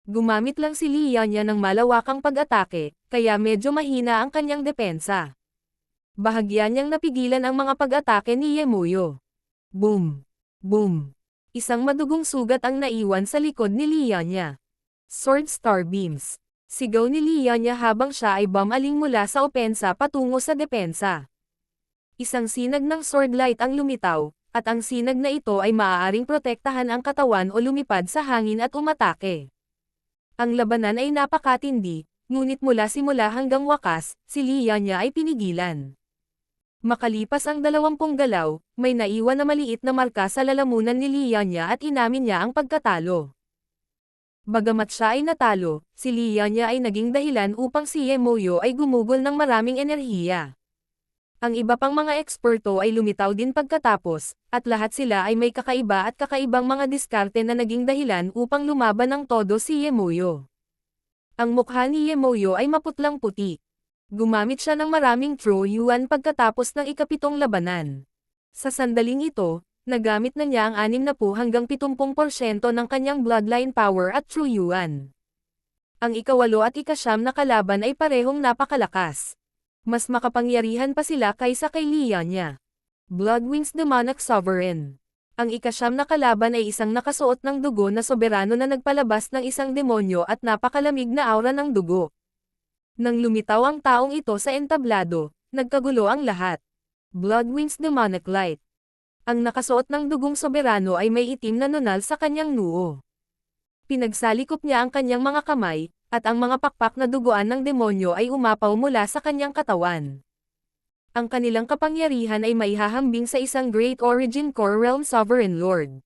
A: Gumamit lang si Lianya ng malawakang pag-atake, kaya medyo mahina ang kanyang depensa. Bahagya niyang napigilan ang mga pag-atake ni Ye Mouyo. Boom! Boom! Isang madugong sugat ang naiwan sa likod ni Lianya. Sword Star Beams. Sigaw ni Lianya habang siya ay bumaling mula sa opensa patungo sa depensa. Isang sinag ng sword light ang lumitaw, at ang sinag na ito ay maaaring protektahan ang katawan o lumipad sa hangin at umatake. Ang labanan ay napakatindi, ngunit mula simula hanggang wakas, si Lianya ay pinigilan. Makalipas ang 20 galaw, may naiwan na maliit na marka sa lalamunan ni Lianya at inamin niya ang pagkatalo. Bagamat siya ay natalo, si Lianya ay naging dahilan upang si Ye Mouyo ay gumugol ng maraming enerhiya. Ang iba pang mga eksperto ay lumitaw din pagkatapos, at lahat sila ay may kakaiba at kakaibang mga diskarte na naging dahilan upang lumaban ng todo si Ye Mouyo. Ang mukha ni Ye Mouyo ay maputlang puti. Gumamit siya ng maraming True Yuan pagkatapos ng ika-7 labanan. Sa sandaling ito, nagamit na niya ang 60 hanggang 70% ng kanyang bloodline power at True Yuan. Ang ika-8 at ika-9 na kalaban ay parehong napakalakas. Mas makapangyarihan pa sila kaysa kay Lianya. Bloodwings Demonic Sovereign. Ang ika-9 na kalaban ay isang nakasuot ng dugo na soberano na nagpalabas ng isang demonyo at napakalamig na aura ng dugo. Nang lumitaw ang taong ito sa entablado, nagkagulo ang lahat. Bloodwings Demonic Light. Ang nakasuot ng dugong soberano ay may itim na nunal sa kanyang noo. Pinagsalikop niya ang kanyang mga kamay, at ang mga pakpak na duguan ng demonyo ay umapaw mula sa kanyang katawan. Ang kanilang kapangyarihan ay maihahambing sa isang Great Origin Core Realm Sovereign Lord.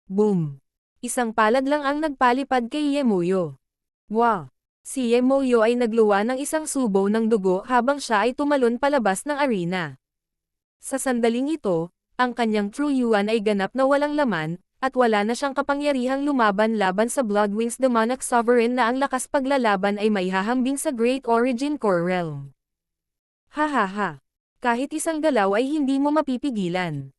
A: Boom! Isang palad lang ang nagpalipad kay Ye Mouyo. Wow! Si Ye Mouyo ay nagluwa ng isang subo ng dugo habang siya ay tumalon palabas ng arena. Sa sandaling ito, ang kanyang True Yuan ay ganap na walang laman, at wala na siyang kapangyarihang lumaban laban sa Bloodwings Demonic Sovereign na ang lakas paglalaban ay maihahambing sa Great Origin Core Realm. Hahaha! Kahit isang galaw ay hindi mo mapipigilan.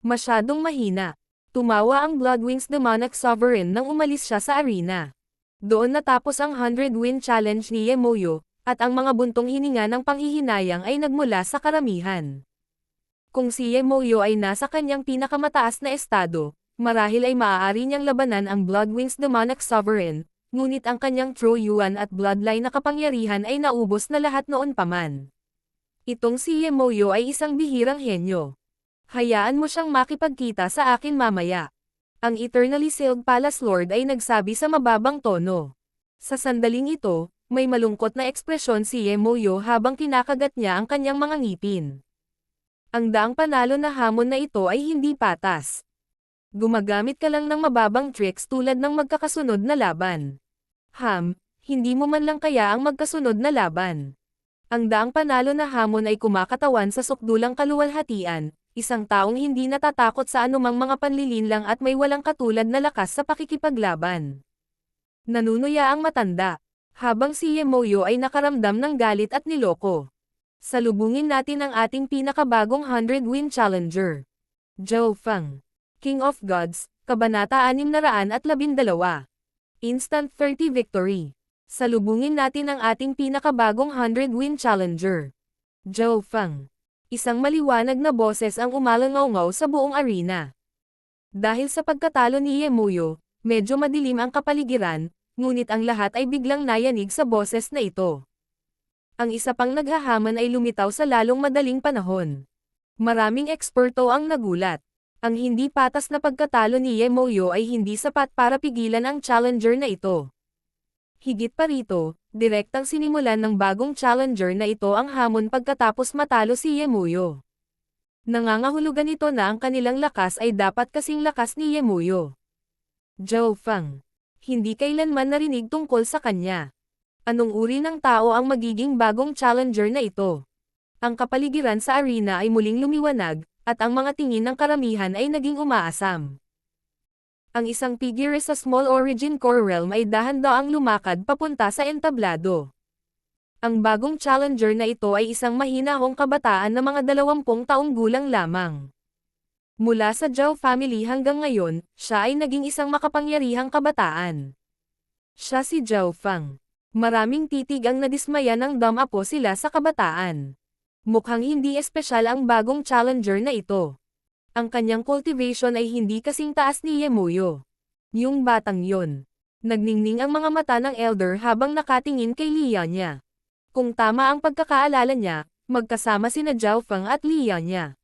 A: Masyadong mahina. Tumawa ang Bloodwings Demonic Sovereign nang umalis siya sa arena. Doon natapos ang 100-win challenge ni Ye Mouyo, at ang mga buntong hininga ng panghihinayang ay nagmula sa karamihan. Kung si Ye Mouyo ay nasa kanyang pinakamataas na estado, marahil ay maaari niyang labanan ang Bloodwings Demonic Sovereign, ngunit ang kanyang True Yuan at Bloodline na kapangyarihan ay naubos na lahat noon pa man. Itong si Ye Mouyo ay isang bihirang henyo. Hayaan mo siyang makipagkita sa akin mamaya. Ang Eternally Sealed Palace Lord ay nagsabi sa mababang tono. Sa sandaling ito, may malungkot na ekspresyon si Ye Moyo habang kinakagat niya ang kanyang mga ngipin. Ang daang panalo na hamon na ito ay hindi patas. Gumagamit ka lang ng mababang tricks tulad ng magkakasunod na laban. Hindi mo man lang kaya ang magkasunod na laban. Ang daang panalo na hamon ay kumakatawan sa sukdulang kaluwalhatian, isang taong hindi natatakot sa anumang mga panlilinlang at may walang katulad na lakas sa pakikipaglaban. Nanunuya ang matanda, habang si Ye Moyo ay nakaramdam ng galit at niloko. Salubungin natin ang ating pinakabagong 100-win challenger. Zhou Feng. King of Gods, Kabanata 612. Instant 30 victory. Salubungin natin ang ating pinakabagong 100-win challenger. Zhou Feng. Isang maliwanag na boses ang umalangaw-ngaw sa buong arena. Dahil sa pagkatalo ni Ye Moyo, medyo madilim ang kapaligiran, ngunit ang lahat ay biglang nayanig sa boses na ito. Ang isa pang naghahaman ay lumitaw sa lalong madaling panahon. Maraming eksperto ang nagulat. Ang hindi patas na pagkatalo ni Ye Moyo ay hindi sapat para pigilan ang challenger na ito. Higit pa rito, direktang sinimulan ng bagong challenger na ito ang hamon pagkatapos matalo si Ye Moyo. Nangangahulugan ito na ang kanilang lakas ay dapat kasing lakas ni Ye Moyo. Zhou Feng. Hindi kailanman narinig tungkol sa kanya. Anong uri ng tao ang magiging bagong challenger na ito? Ang kapaligiran sa arena ay muling lumiwanag, at ang mga tingin ng karamihan ay naging umaasam. Ang isang figure sa Small Origin Core Realm ay dahan-daang lumakad papunta sa entablado. Ang bagong challenger na ito ay isang mahinahong kabataan na mga 20 taong gulang lamang. Mula sa Zhao family hanggang ngayon, siya ay naging isang makapangyarihang kabataan. Siya si Zhou Feng. Maraming titig ang nadismaya ng dumapo sila sa kabataan. Mukhang hindi espesyal ang bagong challenger na ito. Ang kanyang cultivation ay hindi kasing taas ni Ye Moyo. Yung batang yon. Nagningning ang mga mata ng elder habang nakatingin kay Lianya. Kung tama ang pagkakaalala niya, magkasama sina Zhou Feng at Lianya.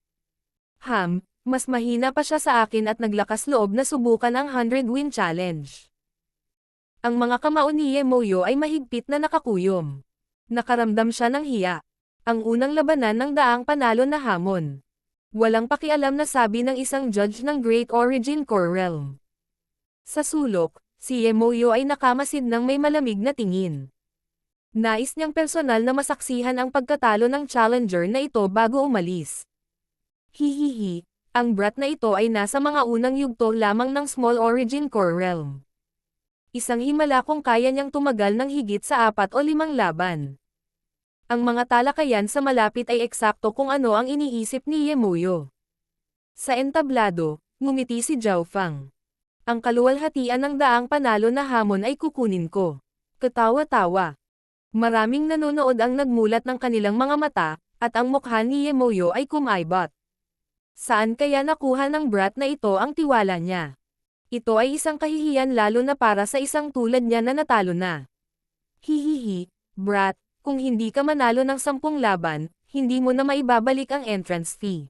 A: Mas mahina pa siya sa akin at naglakas loob na subukan ang 100-win challenge. Ang mga kamao ni Ye Moyo ay mahigpit na nakakuyom. Nakaramdam siya ng hiya. Ang unang labanan ng daang panalo na hamon. Walang pakialam na sabi ng isang judge ng Great Origin Core Realm. Sa sulok, si Ye Moyo ay nakamasid ng may malamig na tingin. Nais niyang personal na masaksihan ang pagkatalo ng challenger na ito bago umalis. Hihihi, ang brat na ito ay nasa mga unang yugto lamang ng Small Origin Core Realm. Isang himala kung kaya niyang tumagal ng higit sa 4 o 5 laban. Ang mga talakayan sa malapit ay eksakto kung ano ang iniisip ni Ye Moyo. Sa entablado, ngumiti si Zhou Feng. Ang kaluwalhatian ng daang panalo na hamon ay kukunin ko. Katawa-tawa. Maraming nanonood ang nagmulat ng kanilang mga mata, at ang mukha ni Ye Moyo ay kumaibot. Saan kaya nakuha ng brat na ito ang tiwala niya? Ito ay isang kahihiyan lalo na para sa isang tulad niya na natalo na. Hihihi, brat. Kung hindi ka manalo ng 10 laban, hindi mo na maibabalik ang entrance fee.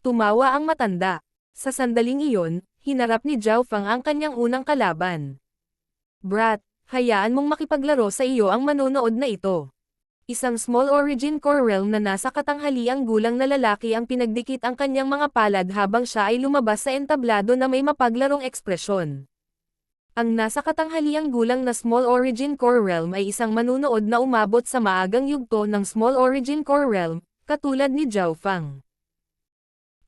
A: Tumawa ang matanda. Sa sandaling iyon, hinarap ni Zhou Feng ang kanyang unang kalaban. Brat, hayaan mong makipaglaro sa iyo ang manonood na ito. Isang Small Origin Core Realm na nasa katanghaliang gulang na lalaki ang pinagdikit ang kanyang mga palad habang siya ay lumabas sa entablado na may mapaglarong ekspresyon. Ang nasa katanghaliang gulang na Small Origin Core Realm ay isang manunood na umabot sa maagang yugto ng Small Origin Core Realm, katulad ni Zhou Feng.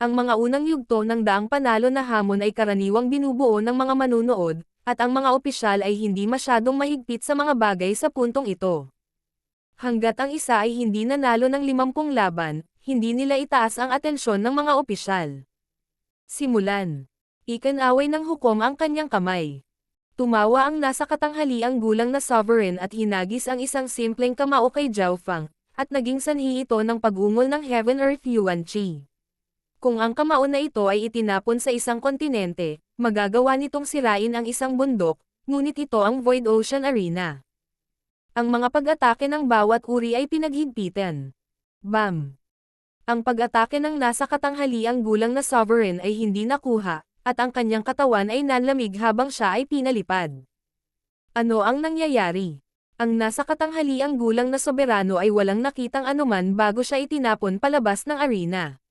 A: Ang mga unang yugto ng daang panalo na hamon ay karaniwang binubuo ng mga manunood, at ang mga opisyal ay hindi masyadong mahigpit sa mga bagay sa puntong ito. Hanggat ang isa ay hindi nanalo ng 50 laban, hindi nila itaas ang atensyon ng mga opisyal. Simulan. Ikinaway ng hukom ang kanyang kamay. Tumawa ang nasa katanghaliang gulang na sovereign at hinagis ang isang simpleng kamao kay Zhou Feng, at naging sanhi ito ng pag-ungol ng Heaven Earth Yuan Qi. Kung ang kamao na ito ay itinapon sa isang kontinente, magagawa nitong sirain ang isang bundok, ngunit ito ang Void Ocean Arena. Ang mga pag-atake ng bawat uri ay pinaghigpitan. Bam! Ang pag-atake ng nasa katanghaliang gulang na sovereign ay hindi nakuha, at ang kanyang katawan ay nanlamig habang siya ay pinalipad. Ano ang nangyayari? Ang nasa katanghaliang gulang na soberano ay walang nakitang anuman bago siya itinapon palabas ng arena.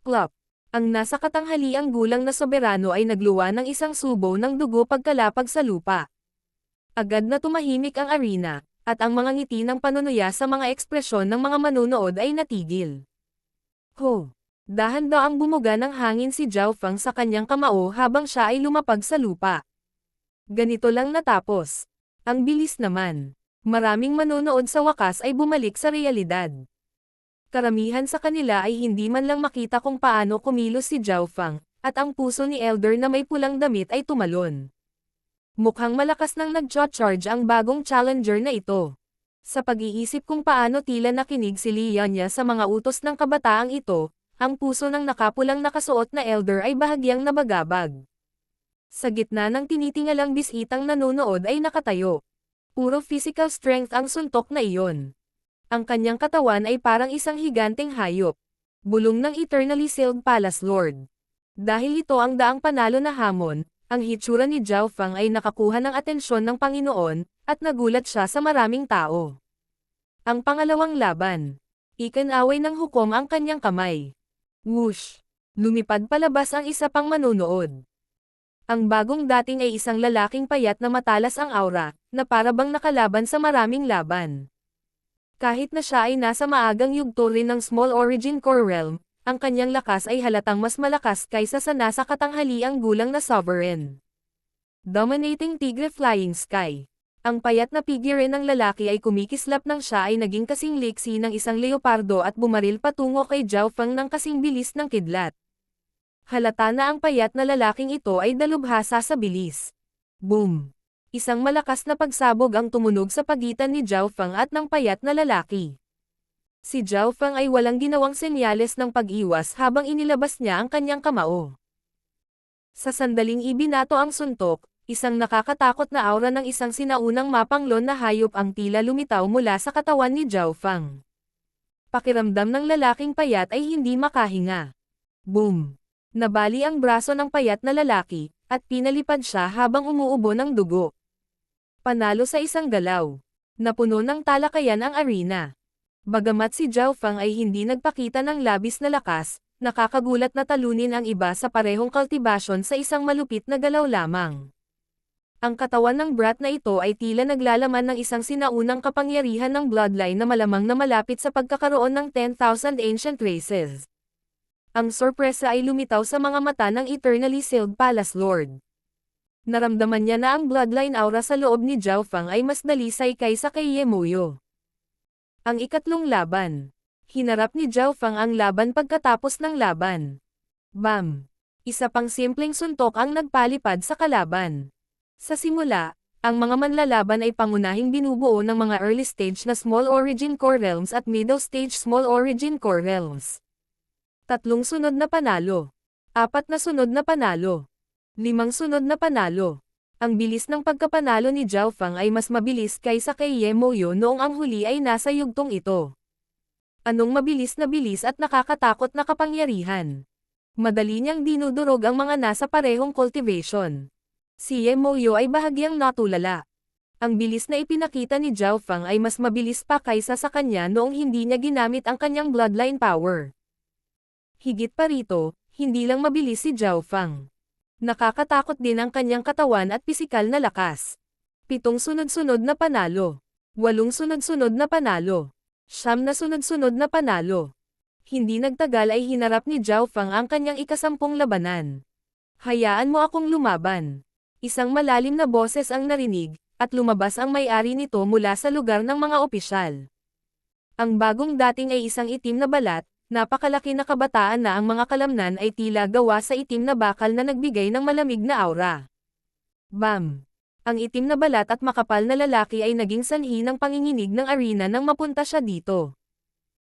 A: Plop! Ang nasa katanghaliang gulang na soberano ay nagluwa ng isang subo ng dugo pagkalapag sa lupa. Agad na tumahimik ang arena, at ang mga ngiti ng panunuya sa mga ekspresyon ng mga manunood ay natigil. Ho! Dahan-daang bumuga ng hangin si Zhao Feng sa kanyang kamao habang siya ay lumapag sa lupa. Ganito lang natapos. Ang bilis naman. Maraming manonood sa wakas ay bumalik sa realidad. Karamihan sa kanila ay hindi man lang makita kung paano kumilos si Zhao Feng, at ang puso ni Elder na may pulang damit ay tumalon. Mukhang malakas nang nag-charge ang bagong challenger na ito. Sa pag-iisip kung paano tila nakinig si Lianya sa mga utos ng kabataang ito, ang puso ng nakapulang nakasuot na Elder ay bahagyang nabagabag. Sa gitna ng tinitingalang bisitang nanonood ay nakatayo. Puro physical strength ang suntok na iyon. Ang kanyang katawan ay parang isang higanteng hayop. Bulong ng Eternally Sealed Palace Lord. Dahil ito ang daang panalo na hamon, ang hitsura ni Zhao Feng ay nakakuha ng atensyon ng Panginoon, at nagulat siya sa maraming tao. Ang pangalawang laban. Ikinaway ng hukom ang kanyang kamay. Whoosh! Lumipad palabas ang isa pang manunood. Ang bagong dating ay isang lalaking payat na matalas ang aura, na parabang nakalaban sa maraming laban. Kahit na siya ay nasa maagang yugto rin ng Small Origin Core Realm, ang kanyang lakas ay halatang mas malakas kaysa sa nasa katanghaliang gulang na Sovereign. Dominating Tigre Flying Sky. Ang payat na figure ng lalaki ay kumikislap nang siya ay naging kasing liksi ng isang leopardo at bumaril patungo kay Zhao Feng ng kasing bilis ng kidlat. Halata na ang payat na lalaking ito ay dalubhasa sa bilis. Boom! Isang malakas na pagsabog ang tumunog sa pagitan ni Zhao Feng at ng payat na lalaki. Si Zhao Feng ay walang ginawang senyales ng pag-iwas habang inilabas niya ang kanyang kamao. Sa sandaling ibinato ang suntok, isang nakakatakot na aura ng isang sinaunang mapanglon na hayop ang tila lumitaw mula sa katawan ni Zhao Feng. Pakiramdam ng lalaking payat ay hindi makahinga. Boom! Nabali ang braso ng payat na lalaki, at pinalipad siya habang umuubo ng dugo. Panalo sa isang galaw. Napuno ng talakayan ang arena. Bagamat si Zhao Feng ay hindi nagpakita ng labis na lakas, nakakagulat na talunin ang iba sa parehong kultibasyon sa isang malupit na galaw lamang. Ang katawan ng brat na ito ay tila naglalaman ng isang sinaunang kapangyarihan ng bloodline na malamang na malapit sa pagkakaroon ng 10,000 ancient races. Ang sorpresa ay lumitaw sa mga mata ng Eternally Sealed Palace Lord. Naramdaman niya na ang bloodline aura sa loob ni Zhao Feng ay mas dalisay kaysa kay Ye Muyo. Ang ikatlong laban. Hinarap ni Zhao Feng ang laban pagkatapos ng laban. Bam! Isa pang simpleng suntok ang nagpalipad sa kalaban. Sa simula, ang mga manlalaban ay pangunahing binubuo ng mga early stage na Small Origin Core Realms at Middle Stage Small Origin Core Realms. 3 sunod na panalo. 4 na sunod na panalo. 5 sunod na panalo. Ang bilis ng pagkapanalo ni Zhao Feng ay mas mabilis kaysa kay Ye Muyo noong ang huli ay nasa yugtong ito. Anong mabilis na bilis at nakakatakot na kapangyarihan? Madali niyang dinudurog ang mga nasa parehong cultivation. Si Ye Muyo ay bahagyang natulala. Ang bilis na ipinakita ni Zhao Feng ay mas mabilis pa kaysa sa kanya noong hindi niya ginamit ang kanyang bloodline power. Higit pa rito, hindi lang mabilis si Zhao Feng. Nakakatakot din ang kanyang katawan at pisikal na lakas. 7 sunod-sunod na panalo. 8 sunod-sunod na panalo. 9 na sunod-sunod na panalo. Hindi nagtagal ay hinarap ni Zhao Feng ang kanyang ikasampung labanan. Hayaan mo akong lumaban. Isang malalim na boses ang narinig, at lumabas ang may-ari nito mula sa lugar ng mga opisyal. Ang bagong dating ay isang itim na balat. Napakalaki na kabataan na ang mga kalamnan ay tila gawa sa itim na bakal na nagbigay ng malamig na aura. Bam! Ang itim na balat at makapal na lalaki ay naging sanhi ng panginginig ng arena nang mapunta siya dito.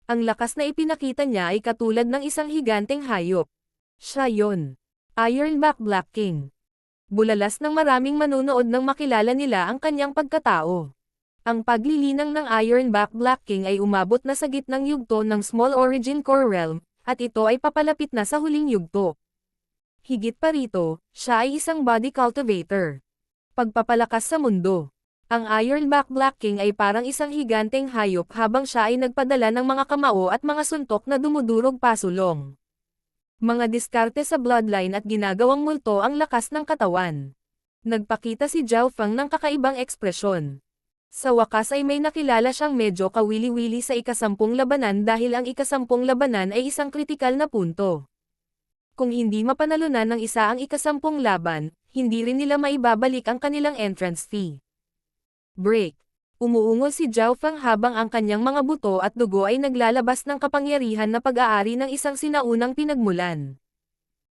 A: Ang lakas na ipinakita niya ay katulad ng isang higanteng hayop. Siya yon. Ironback Black King. Bulalas ng maraming manunood nang makilala nila ang kanyang pagkatao. Ang paglilinang ng Ironback Black King ay umabot na sa gitnang yugto ng Small Origin Core Realm, at ito ay papalapit na sa huling yugto. Higit pa rito, siya ay isang body cultivator. Pagpapalakas sa mundo. Ang Ironback Black King ay parang isang higanteng hayop habang siya ay nagpadala ng mga kamao at mga suntok na dumudurog pasulong. Mga diskarte sa bloodline at ginagawang multo ang lakas ng katawan. Nagpakita si Zhao Feng ng kakaibang ekspresyon. Sa wakas ay may nakilala siyang medyo kawili-wili sa ikasampung labanan dahil ang ikasampung labanan ay isang kritikal na punto. Kung hindi mapanalunan ng isa ang ikasampung laban, hindi rin nila maibabalik ang kanilang entrance fee. Break. Umuungol si Zhao Feng habang ang kanyang mga buto at dugo ay naglalabas ng kapangyarihan na pag-aari ng isang sinaunang pinagmulan.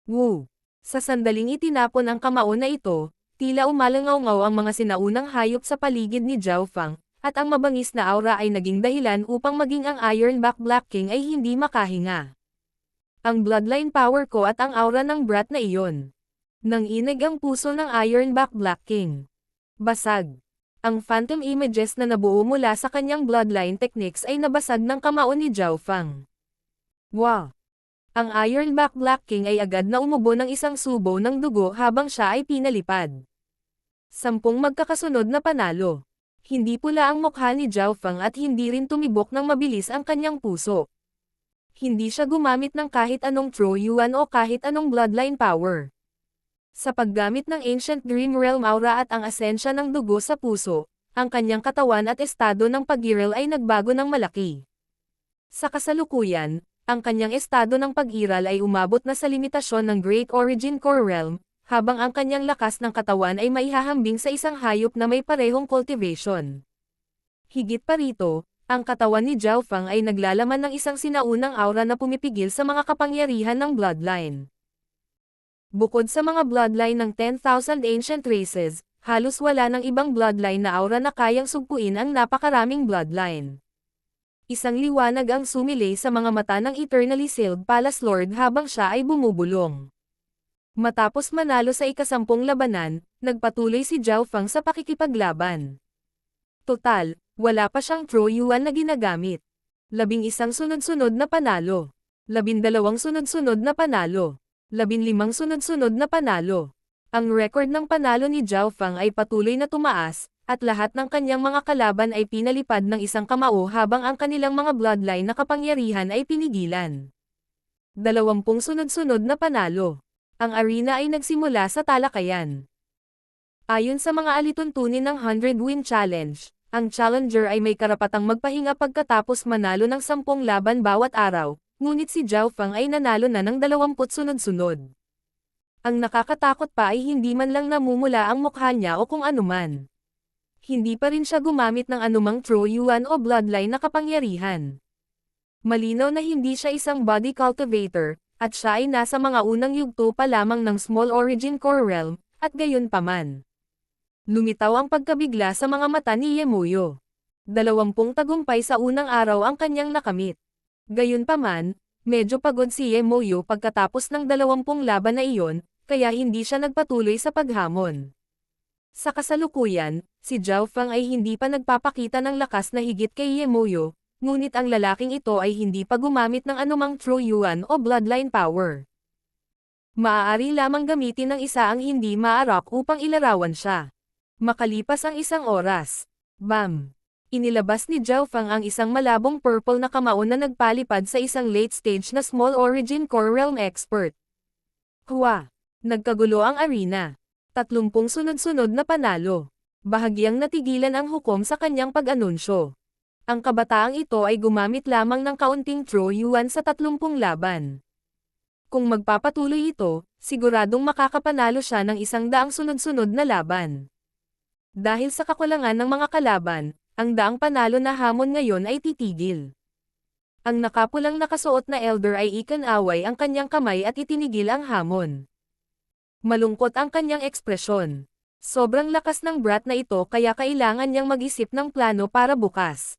A: Wu! Sa sandaling itinapon ang kamao na ito, tila umalangaw-ngaw ang mga sinaunang hayop sa paligid ni Zhao Feng, at ang mabangis na aura ay naging dahilan upang maging ang Ironback Black King ay hindi makahinga. Ang bloodline power ko at ang aura ng brat na iyon. Nanginig ang puso ng Ironback Black King. Basag. Ang phantom images na nabuo mula sa kanyang bloodline techniques ay nabasag ng kamao ni Zhao Feng. Wow! Ang Ironback Black King ay agad na umubo ng isang subo ng dugo habang siya ay pinalipad. 10 magkakasunod na panalo. Hindi pula ang mukha ni Zhao Feng at hindi rin tumibok ng mabilis ang kanyang puso. Hindi siya gumamit ng kahit anong True Yuan o kahit anong bloodline power. Sa paggamit ng Ancient Dream Realm Aura at ang asensya ng dugo sa puso, ang kanyang katawan at estado ng pag-iral ay nagbago ng malaki. Sa kasalukuyan, ang kanyang estado ng pag-iral ay umabot na sa limitasyon ng Great Origin Core Realm, habang ang kanyang lakas ng katawan ay maihahambing sa isang hayop na may parehong cultivation. Higit pa rito, ang katawan ni Zhao Feng ay naglalaman ng isang sinaunang aura na pumipigil sa mga kapangyarihan ng bloodline. Bukod sa mga bloodline ng 10,000 ancient races, halos wala ng ibang bloodline na aura na kayang sugpuin ang napakaraming bloodline. Isang liwanag ang sumilay sa mga mata ng Eternally Sealed Palace Lord habang siya ay bumubulong. Matapos manalo sa ikasampung labanan, nagpatuloy si Zhao Feng sa pakikipaglaban. Total, wala pa siyang True Yuan na ginagamit. 11 sunod-sunod na panalo. 12 sunod-sunod na panalo. 15 sunod-sunod na panalo. Ang record ng panalo ni Zhao Feng ay patuloy na tumaas, at lahat ng kanyang mga kalaban ay pinalipad ng isang kamao habang ang kanilang mga bloodline na kapangyarihan ay pinigilan. 20 sunod-sunod na panalo. Ang arena ay nagsimula sa talakayan. Ayon sa mga alituntunin ng 100-win challenge, ang challenger ay may karapatang magpahinga pagkatapos manalo ng 10 laban bawat araw. Ngunit si Zhao Feng ay nanalo na ng 20 sunod-sunod. Ang nakakatakot pa ay hindi man lang namumula ang mukha niya o kung anuman. Hindi pa rin siya gumamit ng anumang True Yuan o bloodline na kapangyarihan. Malinaw na hindi siya isang body cultivator, at siya ay nasa mga unang yugto pa lamang ng Small Origin Core Realm, at gayon paman. Lumitaw ang pagkabigla sa mga mata ni Yemuyo. 20 tagumpay sa unang araw ang kanyang nakamit. Gayunpaman, medyo pagod si Yemuyo pagkatapos ng 20 laban na iyon, kaya hindi siya nagpatuloy sa paghamon. Sa kasalukuyan, si Zhao Feng ay hindi pa nagpapakita ng lakas na higit kay Yemuyo, ngunit ang lalaking ito ay hindi pa gumamit ng anumang True Yuan o bloodline power. Maaari lamang gamitin ng isa ang hindi maarak upang ilarawan siya. Makalipas ang 1 oras. Bam! Inilabas ni Zhao Feng ang isang malabong purple na kamao na nagpalipad sa isang late stage na Small Origin Core Realm expert. Hua! Nagkagulo ang arena. 30 sunod-sunod na panalo. Bahagyang natigilan ang hukom sa kanyang pag-anunsyo. Ang kabataang ito ay gumamit lamang ng kaunting True Yuan sa 30 laban. Kung magpapatuloy ito, siguradong makakapanalo siya ng 100 sunod-sunod na laban. Dahil sa kakulangan ng mga kalaban, ang daang panalo na hamon ngayon ay titigil. Ang nakapulang nakasuot na elder ay ikinaway ang kanyang kamay at itinigil ang hamon. Malungkot ang kanyang ekspresyon. Sobrang lakas ng brat na ito kaya kailangan niyang mag-isip ng plano para bukas.